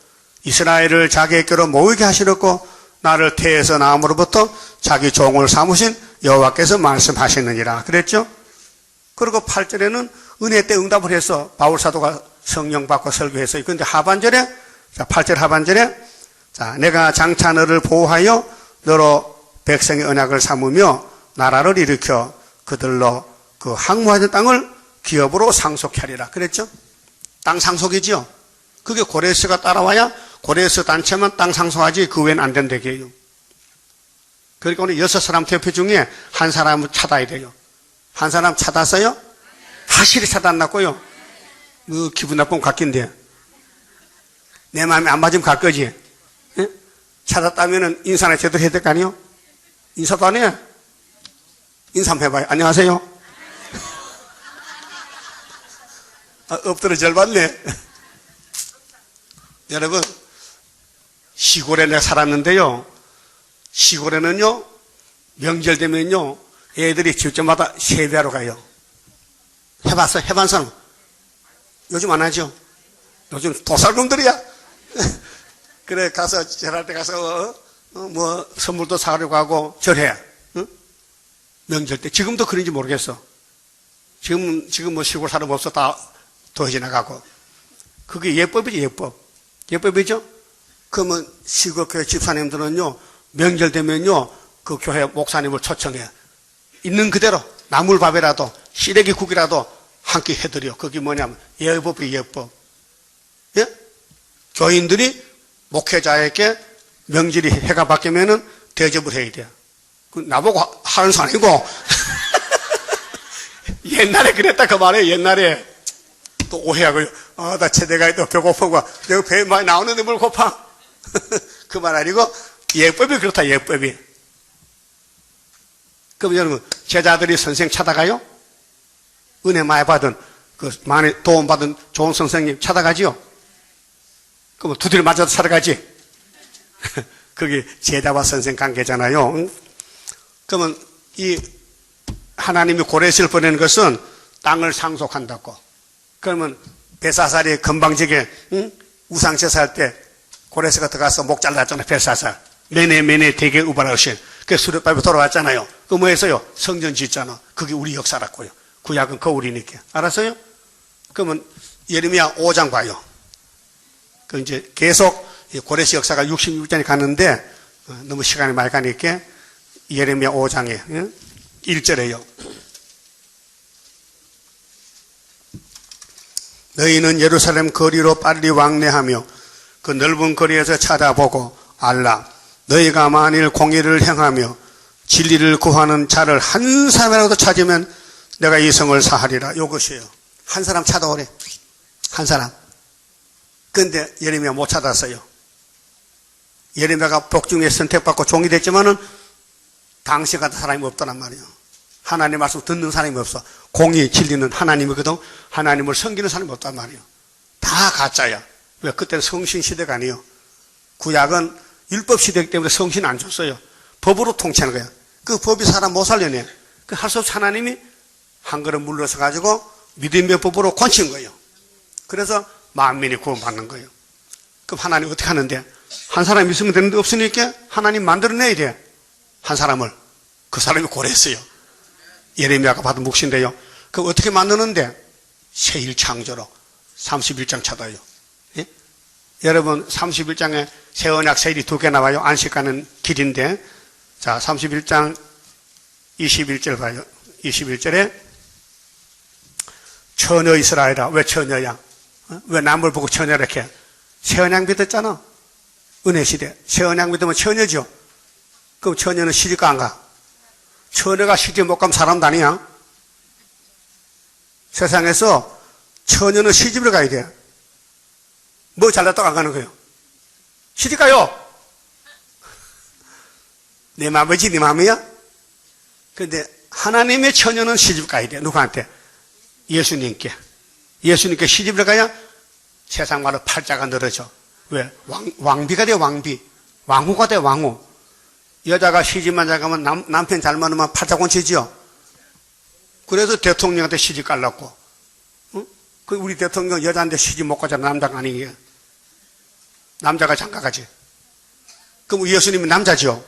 이스라엘을 자기에게로 모이게 하시려고 나를 태에서 나음으로부터 자기 종을 삼으신 여호와께서 말씀하시느니라. 그랬죠? 그리고 8절에는 은혜 때 응답을 해서 바울사도가 성령 받고 설교했어요. 그런데 하반절에, 자, 8절 하반절에, 자, 내가 장차 너를 보호하여 너로 백성의 언약을 삼으며 나라를 일으켜 그들로 그 항무하던 땅을 기업으로 상속케 하리라. 그랬죠? 땅 상속이지요. 그게 고레스가 따라와야 고레스 단체만 땅 상속하지 그 외엔 안 된다게요. 그러니까 오늘 6사람 대표 중에 한 사람을 찾아야 돼요. 한 사람 찾았어요? 확실히 찾았나고요? 그 기분 나쁘면 갓긴데. 내 마음에 안 맞으면 갈 거지. 예? 찾았다면은 인사나 제대로 해야 될 거 아니에요? 인사도 안 해. 인사 한번 해봐요. 안녕하세요. 엎드려 절 받네. 여러분, 시골에 내가 살았는데요. 시골에는요, 명절 되면요, 애들이 집집마다 세배하러 가요. 해봤어? 해본 사람? 요즘 안 하죠? 요즘 도살놈들이야. 그래, 가서, 절할 때 가서, 뭐, 선물도 사가려고 하고, 절해. 응? 명절 때. 지금도 그런지 모르겠어. 지금 뭐 시골 사람 없어. 다 도해지 나가고. 그게 예법이지, 예법. 예법이죠? 그러면 시골 교회 집사님들은요, 명절 되면요, 그 교회 목사님을 초청해. 있는 그대로, 나물밥이라도, 시래기 국이라도 한 끼 해드려. 그게 뭐냐면, 예법이 예법. 예? 교인들이 목회자에게 명절이 해가 바뀌면은 대접을 해야 돼. 그 나보고 하는 소 아니고. 옛날에 그랬다 그 말이에요. 옛날에 또 오해하고요. 나 제대가 또 배고프고 내가 배 많이 나오는데 뭘 고파. 그 말 아니고 예법이 그렇다. 예법이. 그럼 여러분 제자들이 선생 찾아가요? 은혜 많이 받은 그 많이 도움받은 좋은 선생님 찾아가지요? 그럼 두드려 맞아도 찾아가지? 그게 제자와 선생 관계잖아요. 응? 그러면 이 하나님이 고레스를 보내는 것은 땅을 상속한다고. 그러면 벨사살이 건방지게 응? 우상제사할 때 고레스가 들어가서 목 잘랐잖아요. 벨사살. 매네 되게 우발하신. 그 수렵밥이 돌아왔잖아요. 그 뭐 했어요? 성전 짓잖아. 그게 우리 역사라고요. 구약은 거울이니까. 알았어요? 그러면 예레미야 5장 봐요. 그 이제 계속 고레스 역사가 66장에 갔는데 너무 시간이 많이 가니까 예레미야 5장에 1절에요. 너희는 예루살렘 거리로 빨리 왕래하며 그 넓은 거리에서 찾아보고 알라. 너희가 만일 공의를 행하며 진리를 구하는 자를 한 사람이라도 찾으면 내가 이 성을 사하리라. 이것이에요. 한 사람 찾아오래. 한 사람. 그런데 예레미야 못 찾았어요. 예레미야가 복중에 선택받고 종이 됐지만은 당시 같은 사람이 없더란 말이에요. 하나님 말씀 듣는 사람이 없어. 공의 진리는 하나님이거든. 하나님을 섬기는 사람이 없단 말이에요. 다 가짜야. 왜? 그때는 성신 시대가 아니에요. 구약은 율법 시대이기 때문에 성신 안 줬어요. 법으로 통치하는 거야. 그 법이 사람 못 살려내. 그 할 수 없이 하나님이 한 걸음 물러서 가지고 믿음의 법으로 권친 거예요. 그래서 만민이 구원받는 거예요. 그럼 하나님 어떻게 하는데? 한 사람이 있으면 되는데 없으니까 하나님 만들어내야 돼. 한 사람을. 그 사람이 고랬어요. 예레미야가 받은 몫인데요. 그럼 어떻게 만드는데? 새1 창조로 31장 찾아요. 예? 여러분 31장에 새 언약 새 일이 2개 나와요. 안식하는 길인데 자 31장 21절 봐요. 21절에 처녀 이스라엘아. 왜 처녀야? 왜 남을 보고 처녀라 이렇게? 새 언약 믿었잖아. 은혜 시대. 새 언약 믿으면 처녀죠. 그럼 처녀는 시집가 안 가? 처녀가 시집 못 가면 사람도 아니야. 세상에서 처녀는 시집을 가야 돼. 뭐 잘났다고 안 가는 거예요? 시집 가요. 내 마음이지 네 마음이야? 그런데 하나님의 처녀는 시집 가야 돼. 누구한테? 예수님께. 예수님께 시집을 가야 세상 말로 팔자가 늘어져. 왜? 왕비가 돼. 왕비. 왕후가 돼. 왕후. 여자가 시집만 잘 가면 남편 잘 만나면 팔자곤치지요. 그래서 대통령한테 시집 갈랐고. 응? 그 우리 대통령 여자한테 시집 못 가잖아. 남자가 아니에요. 남자가 장가가지. 그럼 예수님은 남자죠.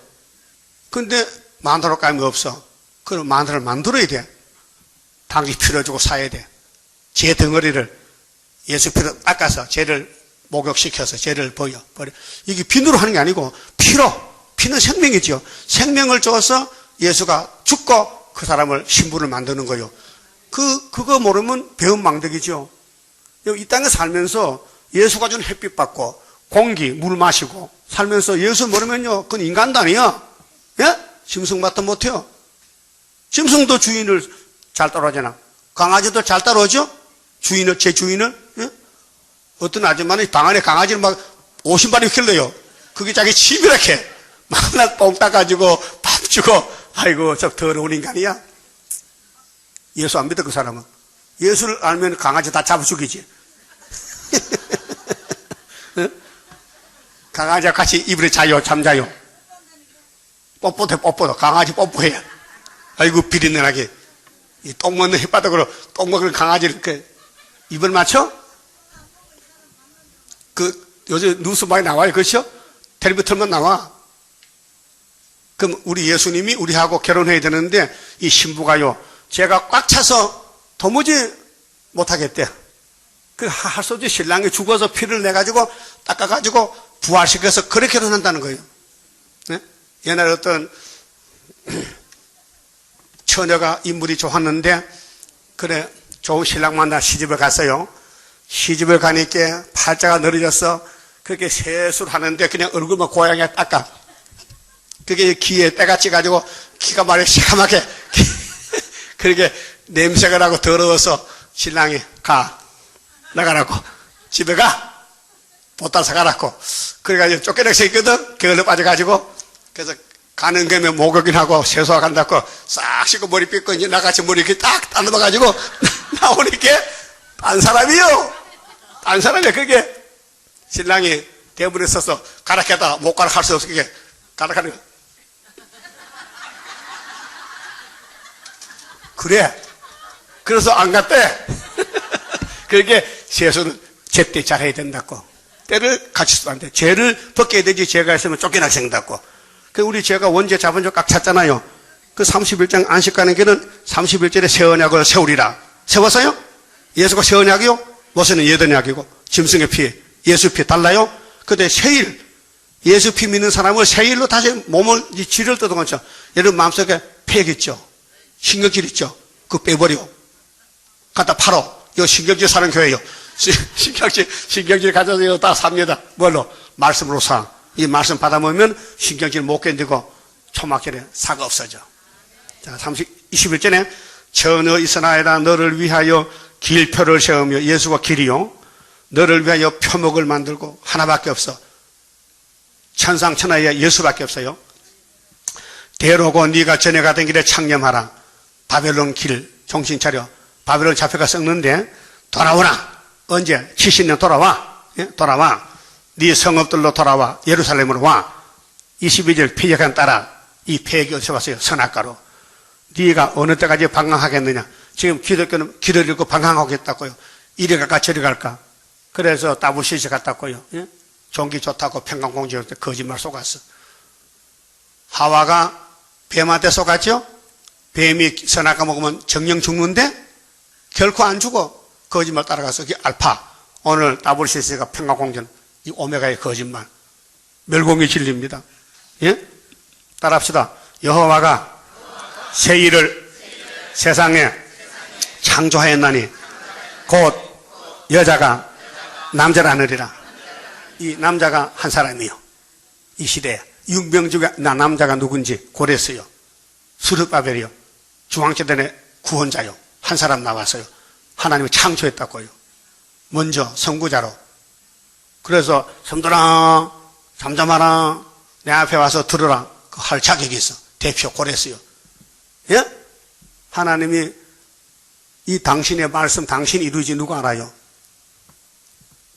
근데 마누라 감이 없어. 그럼 마누라를 만들어야 돼. 당시 피를 주고 사야 돼. 제 덩어리를 예수 피로 닦아서 죄를 목욕시켜서 죄를 버려. 이게 비누로 하는 게 아니고 피로. 피는 생명이죠. 생명을 줘서 예수가 죽고 그 사람을 신부를 만드는 거예요. 그거 모르면 배은망덕이죠. 이 땅에 살면서 예수가 준 햇빛 받고 공기, 물 마시고 살면서 예수 모르면요. 그건 인간도 아니야. 예? 짐승밭도 못해요. 짐승도 주인을 잘 따라오잖아. 강아지도 잘 따라오죠? 제 주인을? 예? 어떤 아줌마는 방 안에 강아지를 막 50마리 길러요. 그게 자기 집이라게. 맨날 똥 따가지고 밥 주고, 아이고, 저 더러운 인간이야. 예수 안 믿어, 그 사람은. 예수를 알면 강아지 다 잡아 죽이지. 강아지와 같이 이불에 자요, 잠자요. 뽀뽀도. 강아지 뽀뽀해. 아이고, 비린내나게. 이 똥 먹는 혓바닥으로 똥 먹는 강아지를 이렇게 입을 맞춰? 요즘 뉴스 많이 나와요. 그렇죠? 텔레비 틀면 나와. 그럼 우리 예수님이 우리하고 결혼해야 되는데 이 신부가요, 제가 꽉 차서 도무지 못하겠대. 할 수 없이 신랑이 죽어서 피를 내가지고 닦아가지고 부활시켜서 그렇게 결혼한다는 거예요. 네? 옛날에 어떤 처녀가 인물이 좋았는데, 그래, 좋은 신랑 만나 시집을 갔어요. 시집을 가니까 팔자가 늘어져서 그렇게 세수를 하는데 그냥 얼굴만 고양이에 닦아. 그게 귀에 때가 찌가지고 귀가 말이 시커멓게 그렇게 냄새가 나고 더러워서 신랑이 나가라고. 집에 가. 보따리 사가라고. 그래가지고 쫓겨나게 생겼거든. 게을러 빠져가지고. 그래서 가는 김에 목욕이하고 세수하고 간다고 싹 씻고 머리 빗고 이제 나같이 머리 이렇게 딱 따듬어가지고 나오니까 딴 사람이요. 딴 사람이야. 그게 신랑이 대문에 서서 가락해다 못 가락할 수 없게 가락하는 거. 그래. 그래서 안 갔대. 그렇게 세수는 제때 잘 해야 된다고. 때를 갖추지도 안 돼. 죄를 벗겨야 되지. 죄가 있으면 쫓겨나게 생긴다고. 우리 죄가 원죄 잡은 적 꽉 찼잖아요. 그 31장 안식 가는 길은 31절에 새 언약을 세우리라. 세웠어요? 예수가 새 언약이요? 모세는 옛 언약이고 짐승의 피, 예수 피 달라요? 근데 새일, 예수 피 믿는 사람을 새일로 다시 몸을 질을 뜯어건죠. 여러분 마음속에 폐액 있죠? 신경질 있죠? 그거 빼버려. 갖다 팔어. 이거 신경질 사는 교회요. 신경질 가져서 이거 다 삽니다. 뭘로? 말씀으로 사. 이 말씀 받아보면 신경질 못 견디고 초막절에 사가 없어져. 자, 21절에 전어 이스라엘아 너를 위하여 길표를 세우며, 예수가 길이요, 너를 위하여 표목을 만들고 하나밖에 없어. 천상천하에 예수밖에 없어요. 대로고 네가 전에 가던 길에 창념하라. 바벨론 길 정신 차려. 바벨론 잡혀가 썩는데 돌아오라. 언제? 70년 돌아와. 예? 돌아와. 네 성읍들로 돌아와. 예루살렘으로 와. 22절 폐역한 따라. 이 폐역이 어디서 왔어요? 선악가로. 네가 어느 때까지 방황하겠느냐. 지금 기독교는 길을 잃고 방황하겠다고요. 이리 갈까 저리 갈까. 그래서 따블시스 갔다고요. 예? 종기 좋다고 평강공주할 때 거짓말 속았어. 하와가 뱀한테 속았죠? 뱀이 선악과 먹으면 정령 죽는데 결코 안 죽어. 거짓말 따라가서 그게 알파. 오늘 따블시스가 평강공주는 이 오메가의 거짓말. 멸공의 진리입니다. 예? 따라합시다. 여호와가 새 일을 세상에 창조하였나니 곧 여자가 남자를 하느리라. 이 남자가 한 사람이요. 이 시대에 융병주가 남자가 누군지 고랬어요. 수르바벨이요. 중앙제단의 구원자요. 한 사람 나왔어요. 하나님이 창조했다고요. 먼저 선구자로. 그래서 섬들아 잠잠하라. 내 앞에 와서 들으라. 그 할 자격이 있어. 대표 고랬어요. 예? 하나님이 이 당신의 말씀 당신이 이루지 누가 알아요?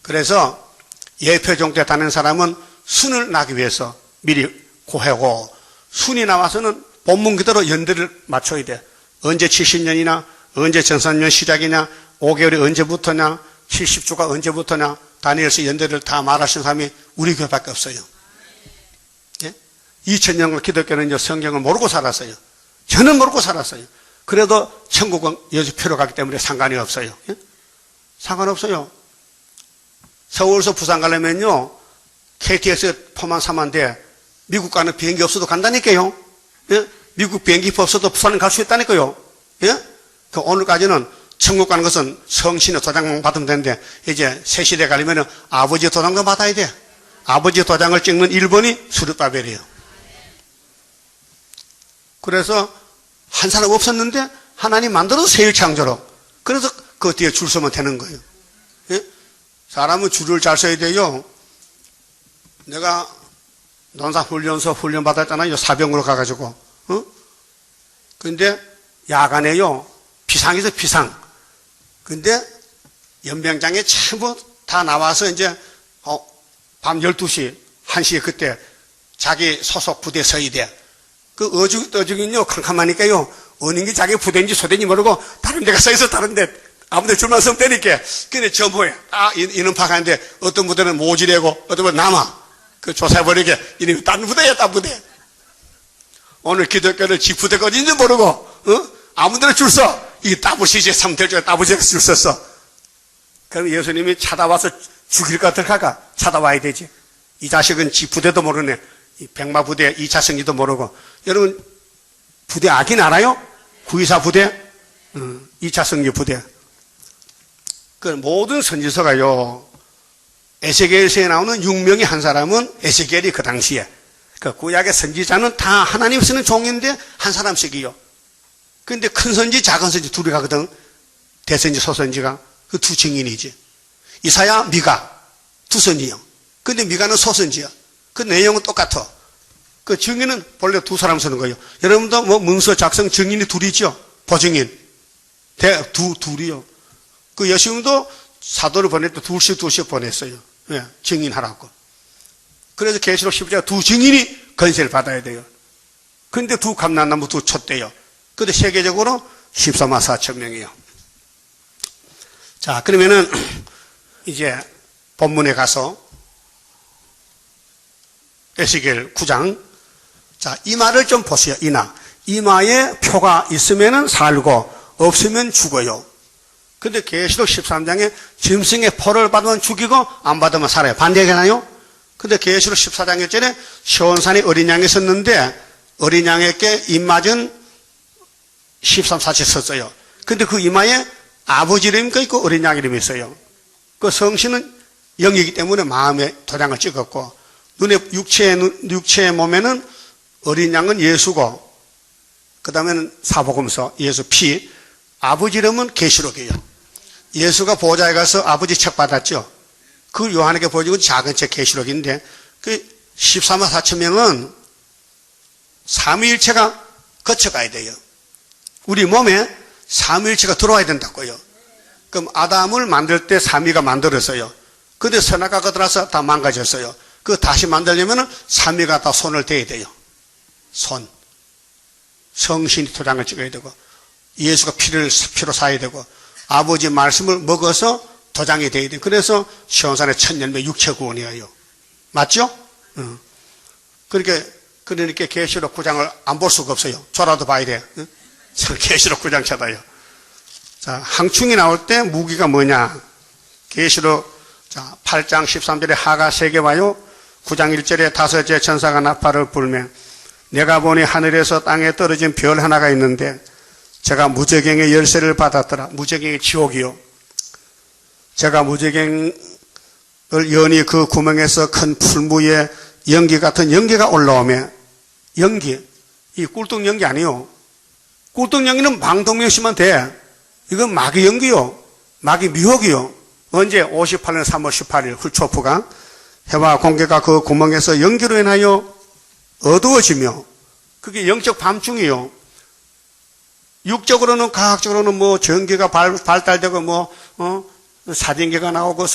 그래서 예표종 때 다니는 사람은 순을 나기 위해서 미리 고하고, 순이 나와서는 본문 그대로 연대를 맞춰야 돼. 언제 70년이나 언제 정산년 시작이냐, 5개월이 언제부터냐, 70주가 언제부터냐, 다니엘서 연대를 다 말하신 사람이 우리 교회밖에 없어요. 예? 2000년간 기독교는 이제 성경을 모르고 살았어요. 저는 모르고 살았어요. 그래도 천국은 여주표로 가기 때문에 상관이 없어요. 예? 상관없어요. 서울에서 부산 가려면요, KTX 표만 사면 돼. 미국 가는 비행기 없어도 간다니까요. 예? 미국 비행기 없어도 부산에 갈 수 있다니까요. 예? 그 오늘까지는 천국 가는 것은 성신의 도장만 받으면 되는데, 이제 새 시대 가려면 아버지 도장도 받아야 돼. 아버지 도장을 찍는 1번이 수르바벨이에요. 그래서 한 사람 없었는데 하나님 만들어서 새일 창조로. 그래서 그 뒤에 줄 서면 되는 거예요. 예? 사람은 줄을 잘 서야 돼요. 내가 논사훈련소 훈련 받았잖아요. 사병으로 가가지고. 근데 야간에요, 비상에서 비상. 근데 연병장에 전부 다 나와서 이제 밤 12시, 1시에 그때 자기 소속 부대에 서야 돼. 그 어죽은요, 캄캄하니까요, 어느 게 자기 부대인지 소대인지 모르고 다른 데가 서 있어, 다른 데. 아무 데 줄만 서면 되니까. 근데 저 뭐야. 이놈 파가는데 어떤 부대는 모지래고 어떤 부대는 남아. 그 조사해버리게. 이놈이 딴 부대야, 딴 부대. 오늘 기독교를 지 부대가 어딘지 모르고, 아무 데나 줄 서. 이게 따부시제 3대 중에 따부시제 줄 섰어. 그럼 예수님이 찾아와서 죽일 것 같을까? 찾아와야 되지. 이 자식은 지 부대도 모르네. 이 백마 부대 2차 승리도 모르고. 여러분, 부대 아긴 알아요? 924 부대? 2차 승리 부대. 그 모든 선지서가요, 에스겔서에 나오는 6명의 한 사람은 에스겔이 그 당시에, 그 구약의 선지자는 다 하나님 쓰는 종인데 한 사람씩이요. 근데 큰 선지, 작은 선지 둘이 가거든. 대선지, 소선지가. 그 두 증인이지. 이사야, 미가. 두 선지요. 근데 미가는 소선지야. 그 내용은 똑같아. 그 증인은 본래 두 사람 쓰는 거예요. 여러분도 뭐 문서 작성 증인이 둘이죠. 보증인. 둘이요. 그 여시움도 사도를 보낼 때 둘씩 보냈어요. 예, 증인하라고. 그래서 계시록 15장 두 증인이 건세를 받아야 돼요. 근데 두 감람나무 두 촛대요. 근데 세계적으로 14만 4천 명이에요. 자, 그러면은 이제 본문에 가서 에스겔 9장. 자, 이마를 좀 보세요. 이마에 표가 있으면은 살고 없으면 죽어요. 근데 계시록 13장에 짐승의 포를 받으면 죽이고 안 받으면 살아요. 반대하잖아요. 근데 계시록 14장 1절에 시온산에 어린 양이 섰는데 어린 양에게 입맞은 13사치 섰어요. 근데 그 이마에 아버지 이름이 있고 어린 양 이름이 있어요. 그 성신은 영이기 때문에 마음에 도장을 찍었고 눈에 육체의 몸에는 어린 양은 예수고 그 다음에는 사복음서 예수 피 아버지 이름은 계시록이에요. 예수가 보호자에 가서 아버지 책 받았죠. 그 요한에게 보여준 건 작은 책 계시록인데 그 14만 4천 명은 삼위일체가 거쳐가야 돼요. 우리 몸에 삼위일체가 들어와야 된다고요. 그럼 아담을 만들 때 삼위가 만들었어요. 근데 선악과가 들어와서 다 망가졌어요. 그 다시 만들려면 삼위가 다 손을 대야 돼요. 손. 성신이 도장을 찍어야 되고 예수가 피로 사야 되고 아버지 말씀을 먹어서 도장이 돼야 돼. 그래서 시온산의 천년의 육체구원이에요. 맞죠? 그러니까 계시록 9장을 안 볼 수가 없어요. 저라도 봐야 돼. 계시록 9장 찾아요. 자, 항충이 나올 때 무기가 뭐냐? 계시록 8장 13절에 하가 3개 와요. 9장 1절에 5째 천사가 나팔을 불며 내가 보니 하늘에서 땅에 떨어진 별 하나가 있는데 제가 무저갱의 열쇠를 받았더라. 무저갱의 지옥이요. 제가 무저갱을 여니 그 구멍에서 큰 풀무에 연기 같은 연기가 올라오며 연기, 이 꿀떡 연기 아니요. 꿀떡 연기는 방독면시면 돼. 이건 마귀 연기요. 마귀 미혹이요. 언제? 58년 3월 18일 훌초프가 해와 공개가 그 구멍에서 연기로 인하여 어두워지며 그게 영적 밤중이요. 육적으로는 과학적으로는 뭐 전기가 발달되고 사진기가 나오고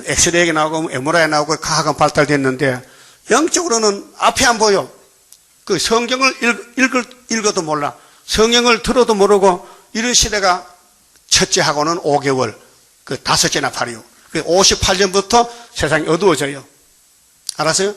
엑스레이가 나오고 MRI 나오고 과학은 발달됐는데 영적으로는 앞이 안 보여. 그 성경을 읽어도 몰라. 성경을 들어도 모르고 이런 시대가 첫째하고는 5개월, 그 5째나 팔이요. 58년부터 세상이 어두워져요. 알았어요?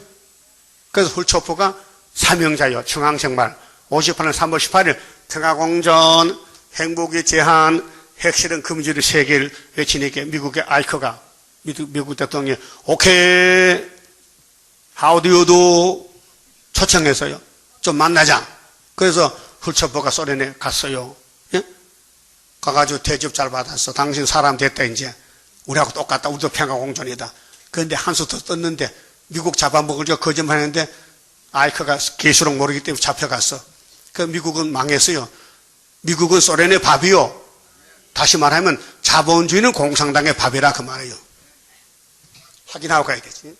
그래서 훌초프가 사명자요. 중앙생말 58년 3월 18일 평화공전, 행복의 제한, 핵실험 금지를 3개를 외치니까 미국의 아이커가 미국 대통령이 오케이 how do you do 초청했어요. 좀 만나자. 그래서 훌초프가 소련에 갔어요. 예? 가가지고 대접 잘 받았어. 당신 사람 됐다 이제. 우리하고 똑같다. 우리도 평화공존이다. 그런데 한수 더 떴는데 미국 잡아먹으려고 거짓말했는데 아이커가 계시록 모르기 때문에 잡혀갔어. 그 미국은 망했어요. 미국은 소련의 밥이요. 다시 말하면 자본주의는 공산당의 밥이라 그 말이에요. 확인하고 가야겠지.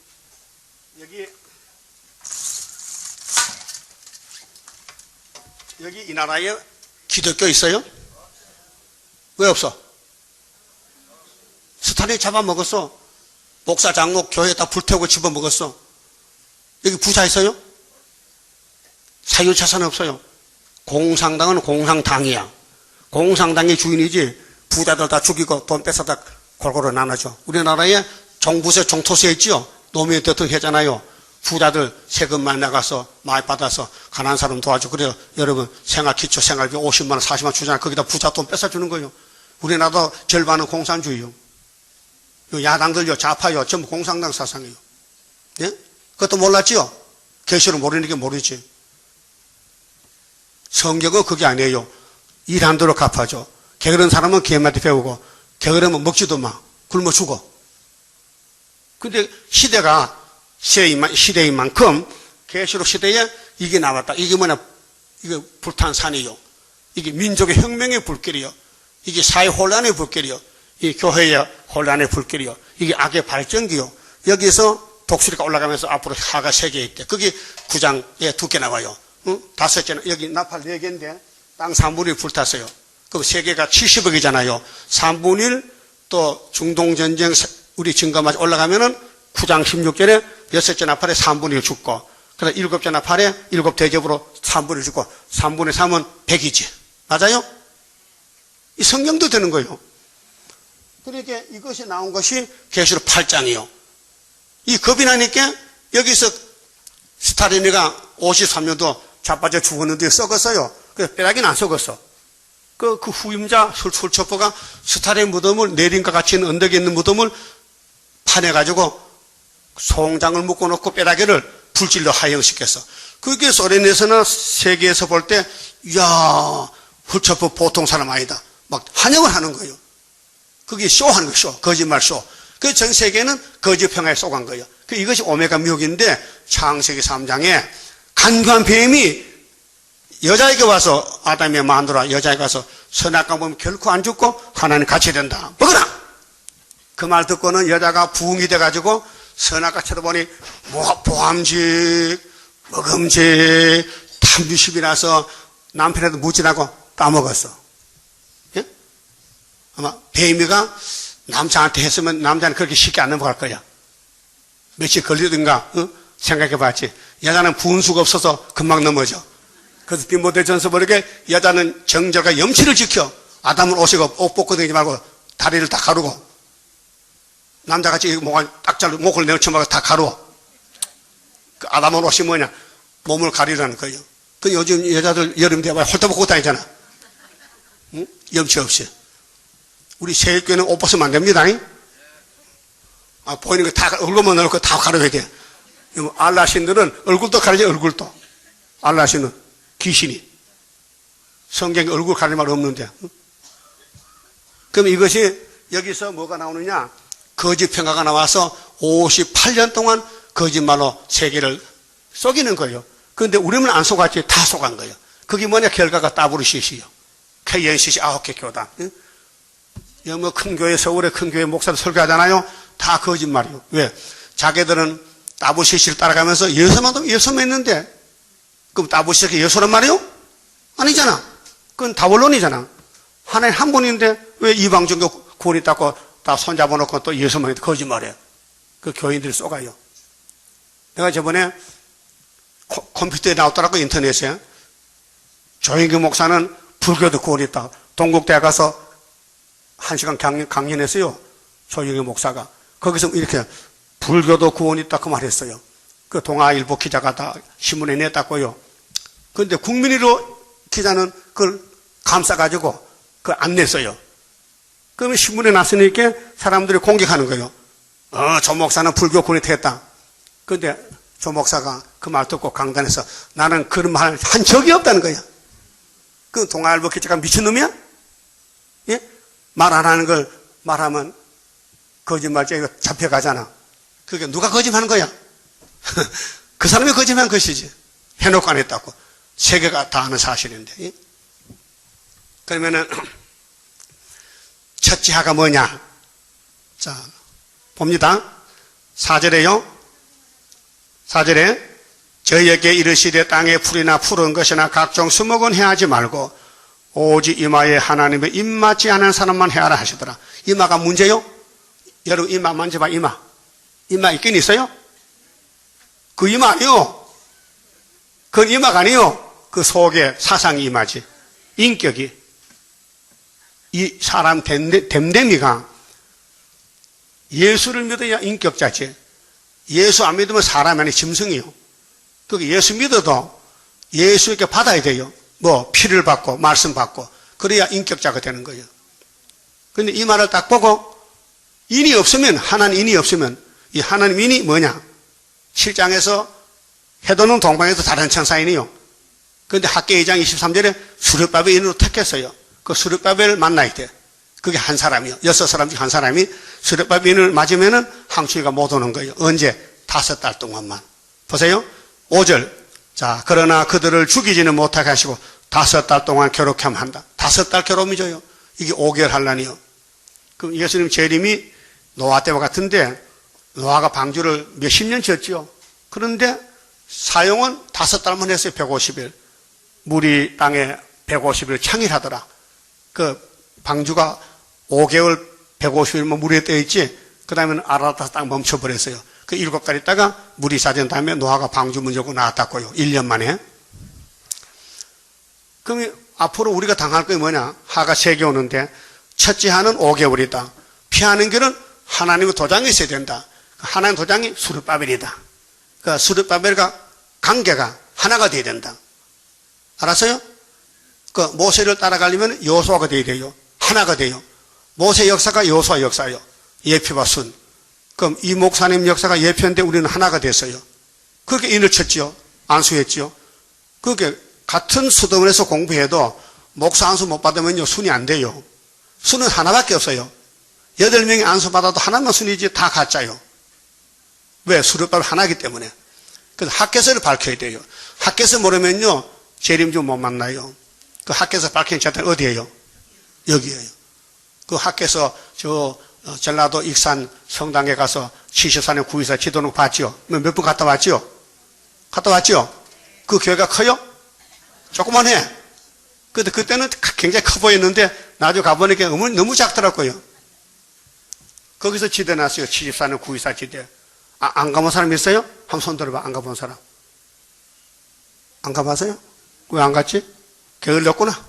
여기 이 나라에 기독교 있어요? 왜 없어? 스탈린이 잡아먹었어. 목사 장로 교회 다 불태우고 집어먹었어. 여기 부자 있어요? 사유재산 없어요. 공산당은 공산당이야. 공산당이 주인이지 부자들 다 죽이고 돈 뺏어다 골고루 나눠줘. 우리나라에 종부세 종토세 있지요. 노무현 대통령 했잖아요. 부자들 세금만 나가서 많이 받아서 가난한 사람 도와주고 그래요. 여러분 기초 생활비 50만 원 40만 원 주잖아요. 거기다 부자 돈 뺏어주는 거예요. 우리나라도 절반은 공산주의요. 야당들요 좌파요 전부 공산당 사상이에요. 예? 그것도 몰랐지요? 계시를 모르는 게 모르지. 성경은 그게 아니에요. 일한 대로 갚아줘. 게으른 사람은 개한테 배우고 게으르면 먹지도 마. 굶어 죽어. 근데 시대가 시대인 만큼 계시록 시대에 이게 나왔다. 이게 뭐냐? 이게 불탄 산이요. 이게 민족의 혁명의 불길이요. 이게 사회 혼란의 불길이요. 이 교회의 혼란의 불길이요. 이게 악의 발전기요. 여기서 독수리가 올라가면서 앞으로 하가 3개 있대. 그게 9장에 2개 나와요. 응? 5개는 여기 나팔 4개인데 땅 3분의 1 불탔어요. 그럼 3개가 70억이잖아요. 3분의 1 또 중동전쟁 우리 증거마저 올라가면은 9장 16절에 6째 나팔에 3분의 1 죽고 그래서 7째 나팔에 7 대접으로 3분의 1 죽고 3분의 3은 100이지. 맞아요? 이 성경도 되는 거예요. 그러니까 이것이 나온 것이 계시록 8장이요. 이 겁이 나니까 여기서 스타린이가 53년도 자빠져 죽었는데 썩었어요. 그래서 뼈다귀는 안 썩었어. 그 후임자 술첩보가 스타린 무덤을 내린과 같이 있는 언덕에 있는 무덤을 파내가지고 송장을 묶어놓고 뼈다귀를 불질러 하형시켰어. 그게 소련에서나 세계에서 볼 때, 이야, 훌첩보 보통 사람 아니다. 막 환영을 하는 거예요. 그게 쇼하는 거예요, 쇼. 거짓말 쇼. 그 전 세계는 거짓 평화에 쏘간 거예요. 이것이 오메가 미혹인데, 창세기 3장에 간교한 뱀이 여자에게 와서, 아담의 마누라 여자에게 와서 선악과 보면 결코 안 죽고 하나님 같이 된다. 먹어라! 그 말 듣고는 여자가 부흥이 돼가지고 선악과 쳐다보니 보암직, 먹음직, 탐주십이 나서 남편한테 무진하고 따먹었어. 예? 아마 뱀이가 남자한테 했으면 남자는 그렇게 쉽게 안 넘어갈 거야. 며칠 걸리든가 생각해 봤지. 여자는 분수가 없어서 금방 넘어져. 그래서 디모데전서 보니까 여자는 정절과 염치를 지켜. 아담은 옷이고 옷 벗고 다니지 말고 다리를 다 가르고 남자같이 목을 딱 잘라 목을 내어쳐먹어 다 가루어. 그 아담은 옷이 뭐냐? 몸을 가리라는 거예요. 그 요즘 여자들 여름 되면 홀딱 벗고 다니잖아. 응? 염치 없이. 우리 세일교회는 옷 벗으면 안 됩니다. 아, 보이는 거 다 얼굴만 넣고 다 가려야 돼. 알라신들은 얼굴도 가리죠, 얼굴도. 알라신은 귀신이. 성경에 얼굴 가릴 말 없는데. 응? 그럼 이것이 여기서 뭐가 나오느냐? 거짓 평화가 나와서 58년 동안 거짓말로 세계를 속이는 거예요. 그런데 우리는 안 속았지. 다 속은 거예요. 그게 뭐냐? 결과가 WCC요. KNCC 9개 교단. 뭐 큰 교회, 서울의 큰 교회 목사들 설교하잖아요. 다 거짓말이요. 왜? 자기들은 WCC를 따라가면서 예수 믿는데, 그럼 WCC가 예수란 말이요? 아니잖아. 그건 다원론이잖아. 하나님 한 분인데 왜 이방 종교 구원이 있다고 다 손잡아놓고 또 예수만 해도 거짓말이에요. 그 교인들이 쏘가요. 내가 저번에 컴퓨터에 나왔더라고, 인터넷에. 조영기 목사는 불교도 구원이 있다. 동국대학 가서 1시간 강연했어요. 조영기 목사가. 거기서 이렇게 불교도 구원이 있다 그 말했어요. 그 동아일보 기자가 다 신문에 냈다고요. 그런데 국민의로 기자는 그걸 감싸가지고 그걸 안 냈어요. 그러면 신문에 났으니까 사람들이 공격하는 거예요. 조 목사는 불교 구원이 됐다. 그런데 조 목사가 그 말 듣고 강단에서 나는 그런 말 한 적이 없다는 거야. 그 동아일보 기자가 미친놈이야? 예? 말 안 하는 걸 말하면 거짓말쟁이가 잡혀가잖아. 그게 누가 거짓말하는 거야? 그 사람이 거짓말한 것이지. 해놓고 안 했다고. 세계가 다 아는 사실인데. 예? 그러면은 첫 지하가 뭐냐? 자, 봅니다. 4절에요. 4절에 저희에게 이르시되 땅에 풀이나 푸른 것이나 각종 수목은 해하지 말고 오직 이마에 하나님의 입맞지 않은 사람만 해하라 하시더라. 이마가 문제요? 여러분 이마 만져봐. 이마 있긴 있어요? 그 이마 아니요. 그건 이마가 아니요. 그 속에 사상이 이마지. 인격이. 이 사람 됨됨이가 예수를 믿어야 인격자지. 예수 안 믿으면 사람이 아니 짐승이요. 그게 예수 믿어도 예수에게 받아야 돼요. 뭐 피를 받고 말씀 받고 그래야 인격자가 되는 거예요. 그런데 이 말을 딱 보고 인이 없으면 하나님 인이 없으면 이 하나님 인이 뭐냐? 7장에서 해도는 동방에서 다른 천사인이요. 그런데 학계 2장 23절에 수르바벨 인으로 택했어요. 그 수르바벨을 만나야 돼. 그게 한 사람이요. 6사람 중 한 사람이 수르바벨 인을 맞으면은 항추위가 못 오는 거예요. 언제? 5달 동안만. 보세요. 5절. 자, 그러나 그들을 죽이지는 못하게 하시고 5달 동안 괴롭게 한다. 5달 괴로움이죠요. 이게 5개월 환란이요. 그럼 예수님 재림이 노아 때와 같은데 노아가 방주를 몇십 년 지었죠. 그런데 사용은 5달만 했어요. 150일. 물이 땅에 150일 창일하더라. 그 방주가 5개월 150일만 물에 떠 있지. 그 다음에는 알아서 딱 멈춰버렸어요. 그 7달 있다가 물이 잦은 다음에 노아가 방주 문 열고 나왔다고요. 1년 만에. 그럼 앞으로 우리가 당할 게 뭐냐? 하가 3개 오는데 첫째 하는 5개월이다. 피하는 길은 하나님의 도장이 있어야 된다. 하나님 도장이 수르바벨이다. 그 수르바벨과 관계가 하나가 돼야 된다. 알았어요? 그 모세를 따라가려면 여호수아가 돼야 돼요. 하나가 돼요. 모세 역사가 여호수아 역사예요. 예표와 순. 그럼 이 목사님 역사가 예표인데 우리는 하나가 됐어요. 그렇게 인을 쳤지요. 안수했지요. 그렇게 같은 수도원에서 공부해도 목사 안수 못 받으면요 순이 안 돼요. 순은 하나밖에 없어요. 8명이 안수 받아도 하나만 순이지 다 가짜요. 왜? 수르바벨 하나이기 때문에. 그래서 학개서를 밝혀야 돼요. 학개서 모르면요 재림 좀 못 만나요. 그 학개서 밝힌 자들 어디예요? 여기에요. 그 학개서 전라도 익산 성당에 가서 74년 9.24 지도록 봤지요? 몇 번 갔다 왔지요? 갔다 왔지요? 그 교회가 커요? 조그만해. 근데 그때는 굉장히 커 보였는데 나중에 가보니까 너무 작더라고요. 거기서 지대 났어요. 74년 9.24 지대. 안 가본 사람 있어요? 한번 손 들어봐. 안 가본 사람. 안 가봤어요? 왜 안 갔지? 게을렀구나.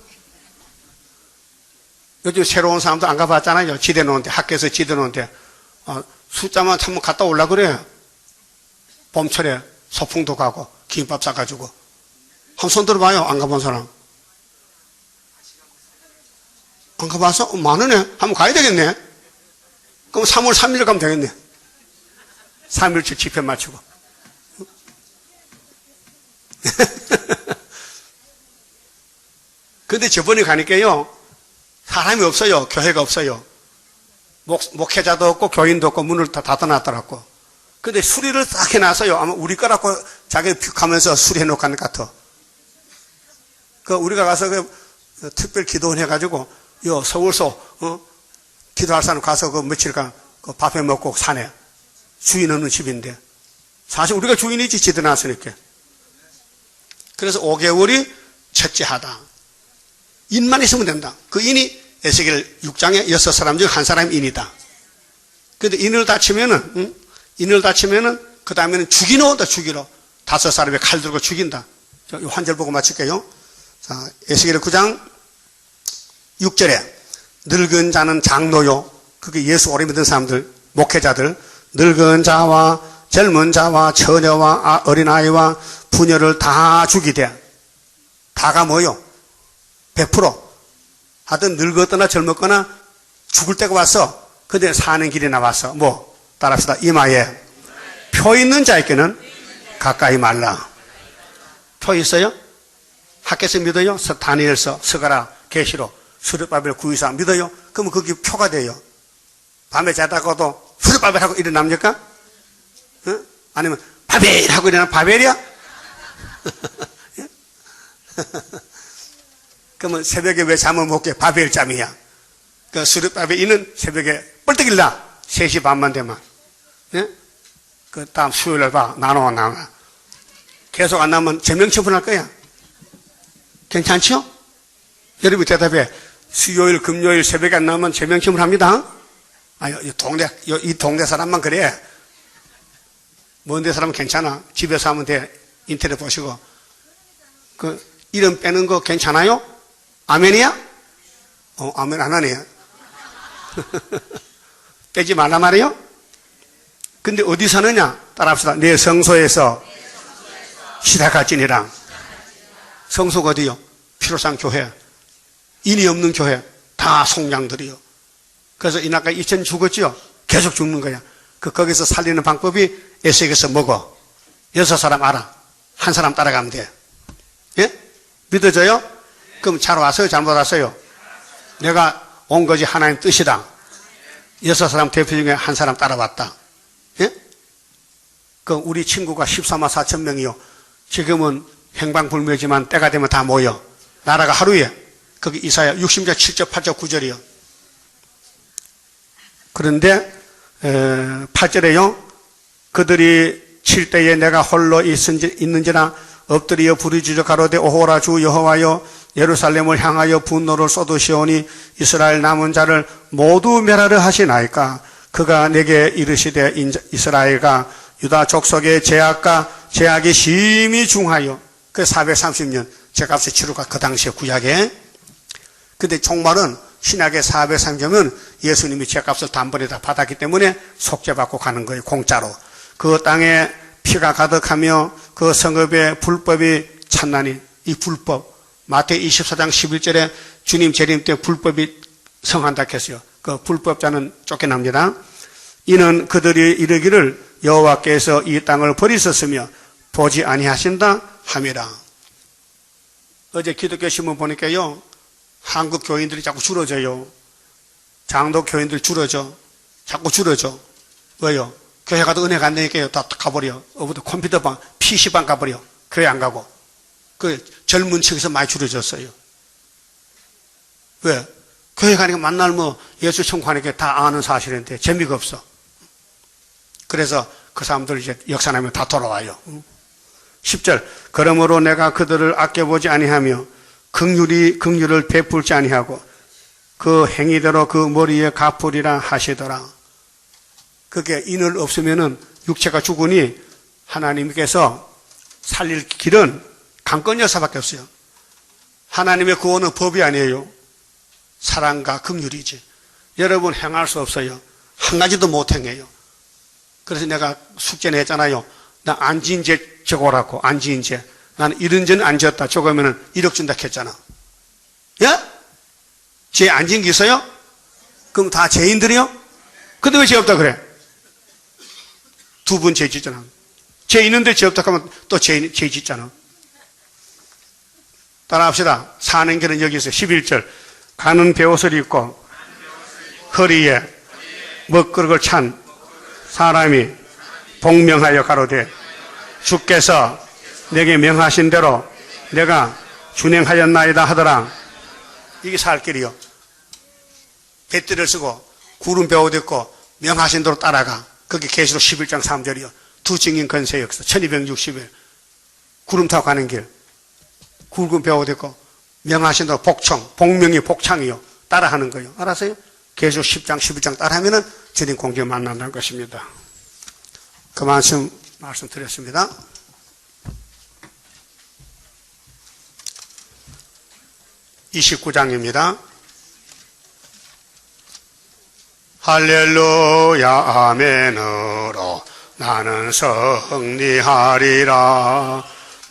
요즘 새로운 사람도 안 가봤잖아요. 지대 놓은데, 학교에서 지대 놓은데. 숫자만 한번 갔다 오려고 그래요. 봄철에 소풍도 가고, 김밥 싸가지고. 한번 손 들어봐요. 안 가본 사람. 안 가봤어? 많으네. 한번 가야 되겠네. 그럼 3월 3일 가면 되겠네. 3일째 집회 마치고. 근데 저번에 가니까요, 사람이 없어요. 교회가 없어요. 목회자도 없고, 교인도 없고, 문을 다 닫아놨더라고. 근데 수리를 딱 해놨어요. 아마 우리 거라고 자기 가면서 수리해놓고 한 것 같아. 우리가 가서 특별 기도원 해가지고, 서울서, 기도할 사람 가서 며칠간 밥해 먹고 사네. 주인 없는 집인데. 사실 우리가 주인이지, 지대 놨으니까. 그래서 5개월이 첫째 하다. 인만 있으면 된다. 그 인이 에스겔 6장에 6사람 중 한 사람이 인이다. 근데 인을 다치면은, 그 다음에는 죽이러 온다, 죽이러. 5사람이 칼 들고 죽인다. 한 절 보고 마칠게요. 자, 에스겔 9장 6절에 늙은 자는 장로요. 그게 예수 오래 믿은 사람들, 목회자들, 늙은 자와 젊은 자와 처녀와 어린아이와 부녀를 다 죽이되, 다가 뭐요? 100%. 하여튼 늙었거나 젊었거나 죽을 때가 왔어. 근데 사는 길이 나왔어. 뭐? 따라합시다. 이마에 표 있는 자에게는 가까이 말라. 표 있어요? 학교에서 믿어요? 다니엘서, 스가랴, 계시록, 수르바벨 9.24 믿어요? 그러면 그게 표가 돼요. 밤에 자다가도 수르바벨 하고 일어납니까? 응? 아니면 바벨 하고 일어나면 바벨이야? 그러면 새벽에 왜 잠을 못 깨? 바벨 잠이야. 그 수르바벨 이는 새벽에 뻘떡 일나. 3시 반만 되면. 예? 그 다음 수요일날 봐. 나눠. 계속 안 나면 제명 처분할 거야. 괜찮죠? 여러분 대답해. 수요일, 금요일 새벽에 안 나오면 제명 처분합니다. 이 동네 사람만 그래. 먼 데 사람은 괜찮아. 집에서 하면 돼. 인터넷 보시고. 그 이름 빼는 거 괜찮아요? 아멘이야? 아멘 안 하네요. 빼지 말란 말이에요? 근데 어디 사느냐? 따라합시다. 내 성소에서 시작할지니라. 성소가 어디요? 피로상 교회. 인이 없는 교회. 다 속량들이요. 그래서 이나가 2000 죽었지요? 계속 죽는 거야. 거기서 살리는 방법이 에색에서 먹어. 6사람 알아. 한 사람 따라가면 돼. 예? 믿어져요? 그럼 잘 왔어요? 잘못 왔어요? 내가 온 것이 하나님 뜻이다. 6사람 대표 중에 한 사람 따라왔다. 예? 그럼 우리 친구가 14만 4천 명이요. 지금은 행방불명이지만 때가 되면 다 모여. 나라가 하루에. 거기 이사야 60절, 7절, 8절, 9절이요. 그런데 8절에요. 그들이 칠 때에 내가 홀로 있는지나 엎드려 부르짖어 가로되 오호라 주 여호와여 예루살렘을 향하여 분노를 쏟으시오니 이스라엘 남은 자를 모두 멸하려 하시나이까. 그가 내게 이르시되 이스라엘과 유다 족속의 제약이 심히 중하여. 그 430년 제값의 치료가 그 당시에 구약에. 근데 종말은 신약의 430년 예수님이 제값을 단번에 다 받았기 때문에 속죄받고 가는 거예요. 공짜로. 그 땅에 피가 가득하며 그 성읍에 불법이 찬나니. 이 불법 마태 24장 11절에 주님 재림 때 불법이 성한다 했어요. 그 불법자는 쫓겨납니다. 이는 그들이 이르기를 여호와께서 이 땅을 버리셨으며 보지 아니하신다 함이라. 어제 기독교 신문 보니까요, 한국 교인들이 자꾸 줄어져요. 장도 교인들 줄어져. 자꾸 줄어져. 왜요? 교회 가도 은혜 안 되니까요. 다 가버려. 어부도 컴퓨터방, PC방 가버려. 교회 안 가고. 그 젊은 층에서 많이 줄어졌어요. 왜? 교회 가니까 만날 예수 청구하니까 다 아는 사실인데 재미가 없어. 그래서 그 사람들 이제 역사나면 다 돌아와요. 10절. 그러므로 내가 그들을 아껴보지 아니하며 긍휼을 베풀지 아니하고 그 행위대로 그 머리에 갚으리라 하시더라. 그게 인을 없으면은 육체가 죽으니 하나님께서 살릴 길은 강권 여사밖에 없어요. 하나님의 구원은 법이 아니에요. 사랑과 긍휼이지. 여러분 행할 수 없어요. 한 가지도 못 행해요. 그래서 내가 숙제 냈잖아요. 나 안 지은 죄 적어라고. 안 지은 죄. 나는 이런 죄는 안 지었다. 적으면은 1억 준다 했잖아. 예? 죄 안 지은 게 있어요? 그럼 다 죄인들이요? 근데 왜 죄 없다 그래? 두 번 죄 짓잖아. 죄 있는데 죄 없다 하면 또 죄 짓잖아. 따라합시다. 사는 길은 여기 있어요. 11절. 가는 베옷을 입고 허리에 먹그릇을 찬 사람이 복명하여 가로되 주께서 내게 명하신 대로 내가 준행하였나이다 하더라. 이게 살 길이요. 배띠를 쓰고 구름 배옷 입고 명하신 대로 따라가. 그게 계시록 11장 3절이요. 두 증인 건세 역사 1260일 구름 타고 가는 길. 굵은 배옷 입고 명하신 대로 복명이 복창이요. 따라하는 거예요. 알았어요? 계시록 10장 11장 따라하면은 주님 공중에 만난다는 것입니다. 그 말씀드렸습니다. (29장입니다) 할렐루야 아멘으로 나는 승리하리라.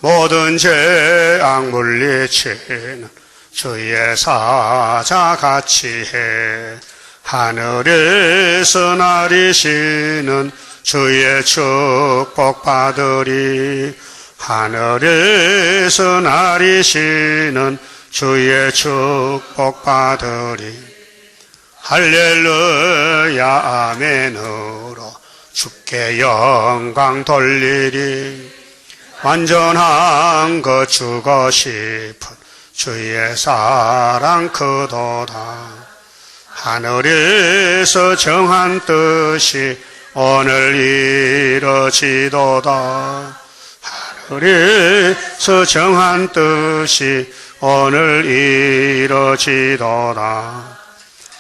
모든 죄악 물리치는 주의 사자같이 해. 하늘에서 나리시는 주의 축복 받으리. 하늘에서 나리시는 주의 축복 받으리. 할렐루야 아멘으로 주께 영광 돌리리. 완전한 것 주고 싶은 주의 사랑 크도다. 하늘에서 정한 뜻이 오늘 이루어지도다. 하늘에서 정한 뜻이 오늘 이루어지도다.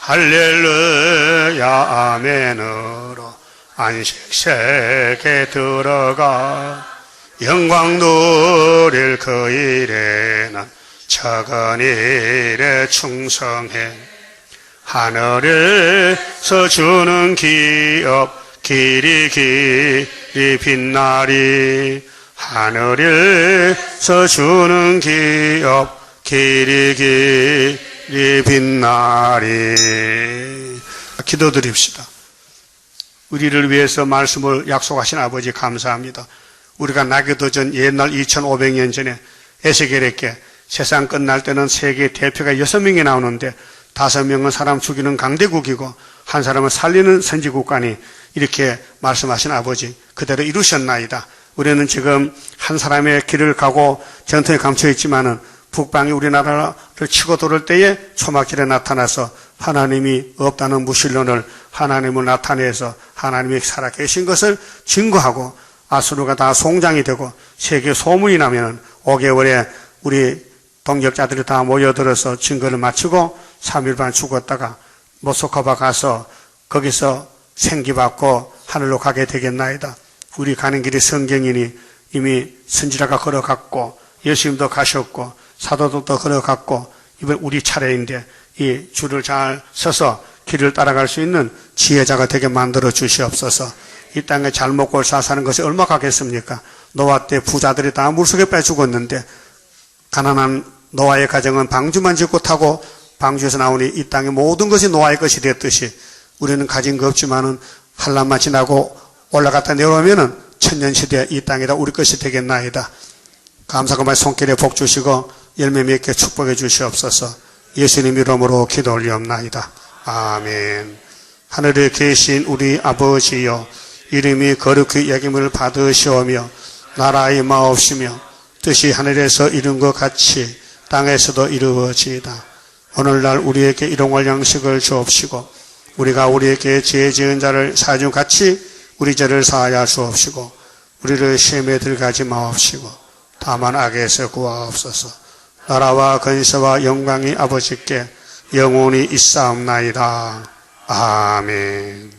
할렐루야 아멘으로 안식세계 들어가. 영광 누릴 그 일에는 적은 일에 충성해 하늘에서 주는 기업 길이 빛나리 하늘에서 주는 기업 길이 빛나리. 기도드립시다. 우리를 위해서 말씀을 약속하신 아버지 감사합니다. 우리가 나기도 전 옛날 2500년 전에 에스겔에게 세상 끝날 때는 세계 대표가 6명이 나오는데 5명은 사람 죽이는 강대국이고 한 사람은 살리는 선지국가니 이렇게 말씀하신 아버지 그대로 이루셨나이다. 우리는 지금 한 사람의 길을 가고 전통에 감춰 있지만은 북방이 우리나라를 치고 돌을 때에 초막길에 나타나서 하나님이 없다는 무신론을 하나님을 나타내서 하나님이 살아계신 것을 증거하고 아수르가 다 송장이 되고 세계 소문이 나면은 5개월에 우리 동역자들이 다 모여들어서 증거를 마치고 3일 반 죽었다가 모스크바 가서 거기서 생기받고 하늘로 가게 되겠나이다. 우리 가는 길이 성경이니 이미 선지자가 걸어갔고 예수님도 가셨고 사도들도 걸어갔고 이번 우리 차례인데 이 줄을 잘 서서 길을 따라갈 수 있는 지혜자가 되게 만들어 주시옵소서. 이 땅에 잘 먹고 잘 사는 것이 얼마 가겠습니까? 노아 때 부자들이 다 물속에 빼 죽었는데 가난한 노아의 가정은 방주만 짓고 타고 방주에서 나오니 이 땅의 모든 것이 노아의 것이 됐듯이 우리는 가진 거 없지만은 한란만 지나고 올라갔다 내려오면은 천년시대 이 땅이 다 우리 것이 되겠나이다. 감사가 말 손길에 복 주시고 열매 맺게 축복해 주시옵소서. 예수님 이름으로 기도 올리옵나이다. 아멘. 하늘에 계신 우리 아버지여 이름이 거룩히 여김을 받으시오며 나라의 마옵시며 뜻이 하늘에서 이룬 것 같이 땅에서도 이루어지이다. 오늘날 우리에게 일용할 양식을 주옵시고 우리가 우리에게 죄 지은 자를 사하여 같이 우리 죄를 사하여 주옵시고 우리를 시험에 들어가지 마옵시고 다만 악에서 구하옵소서. 나라와 근세와 영광이 아버지께 영원히 있사옵나이다. 아멘.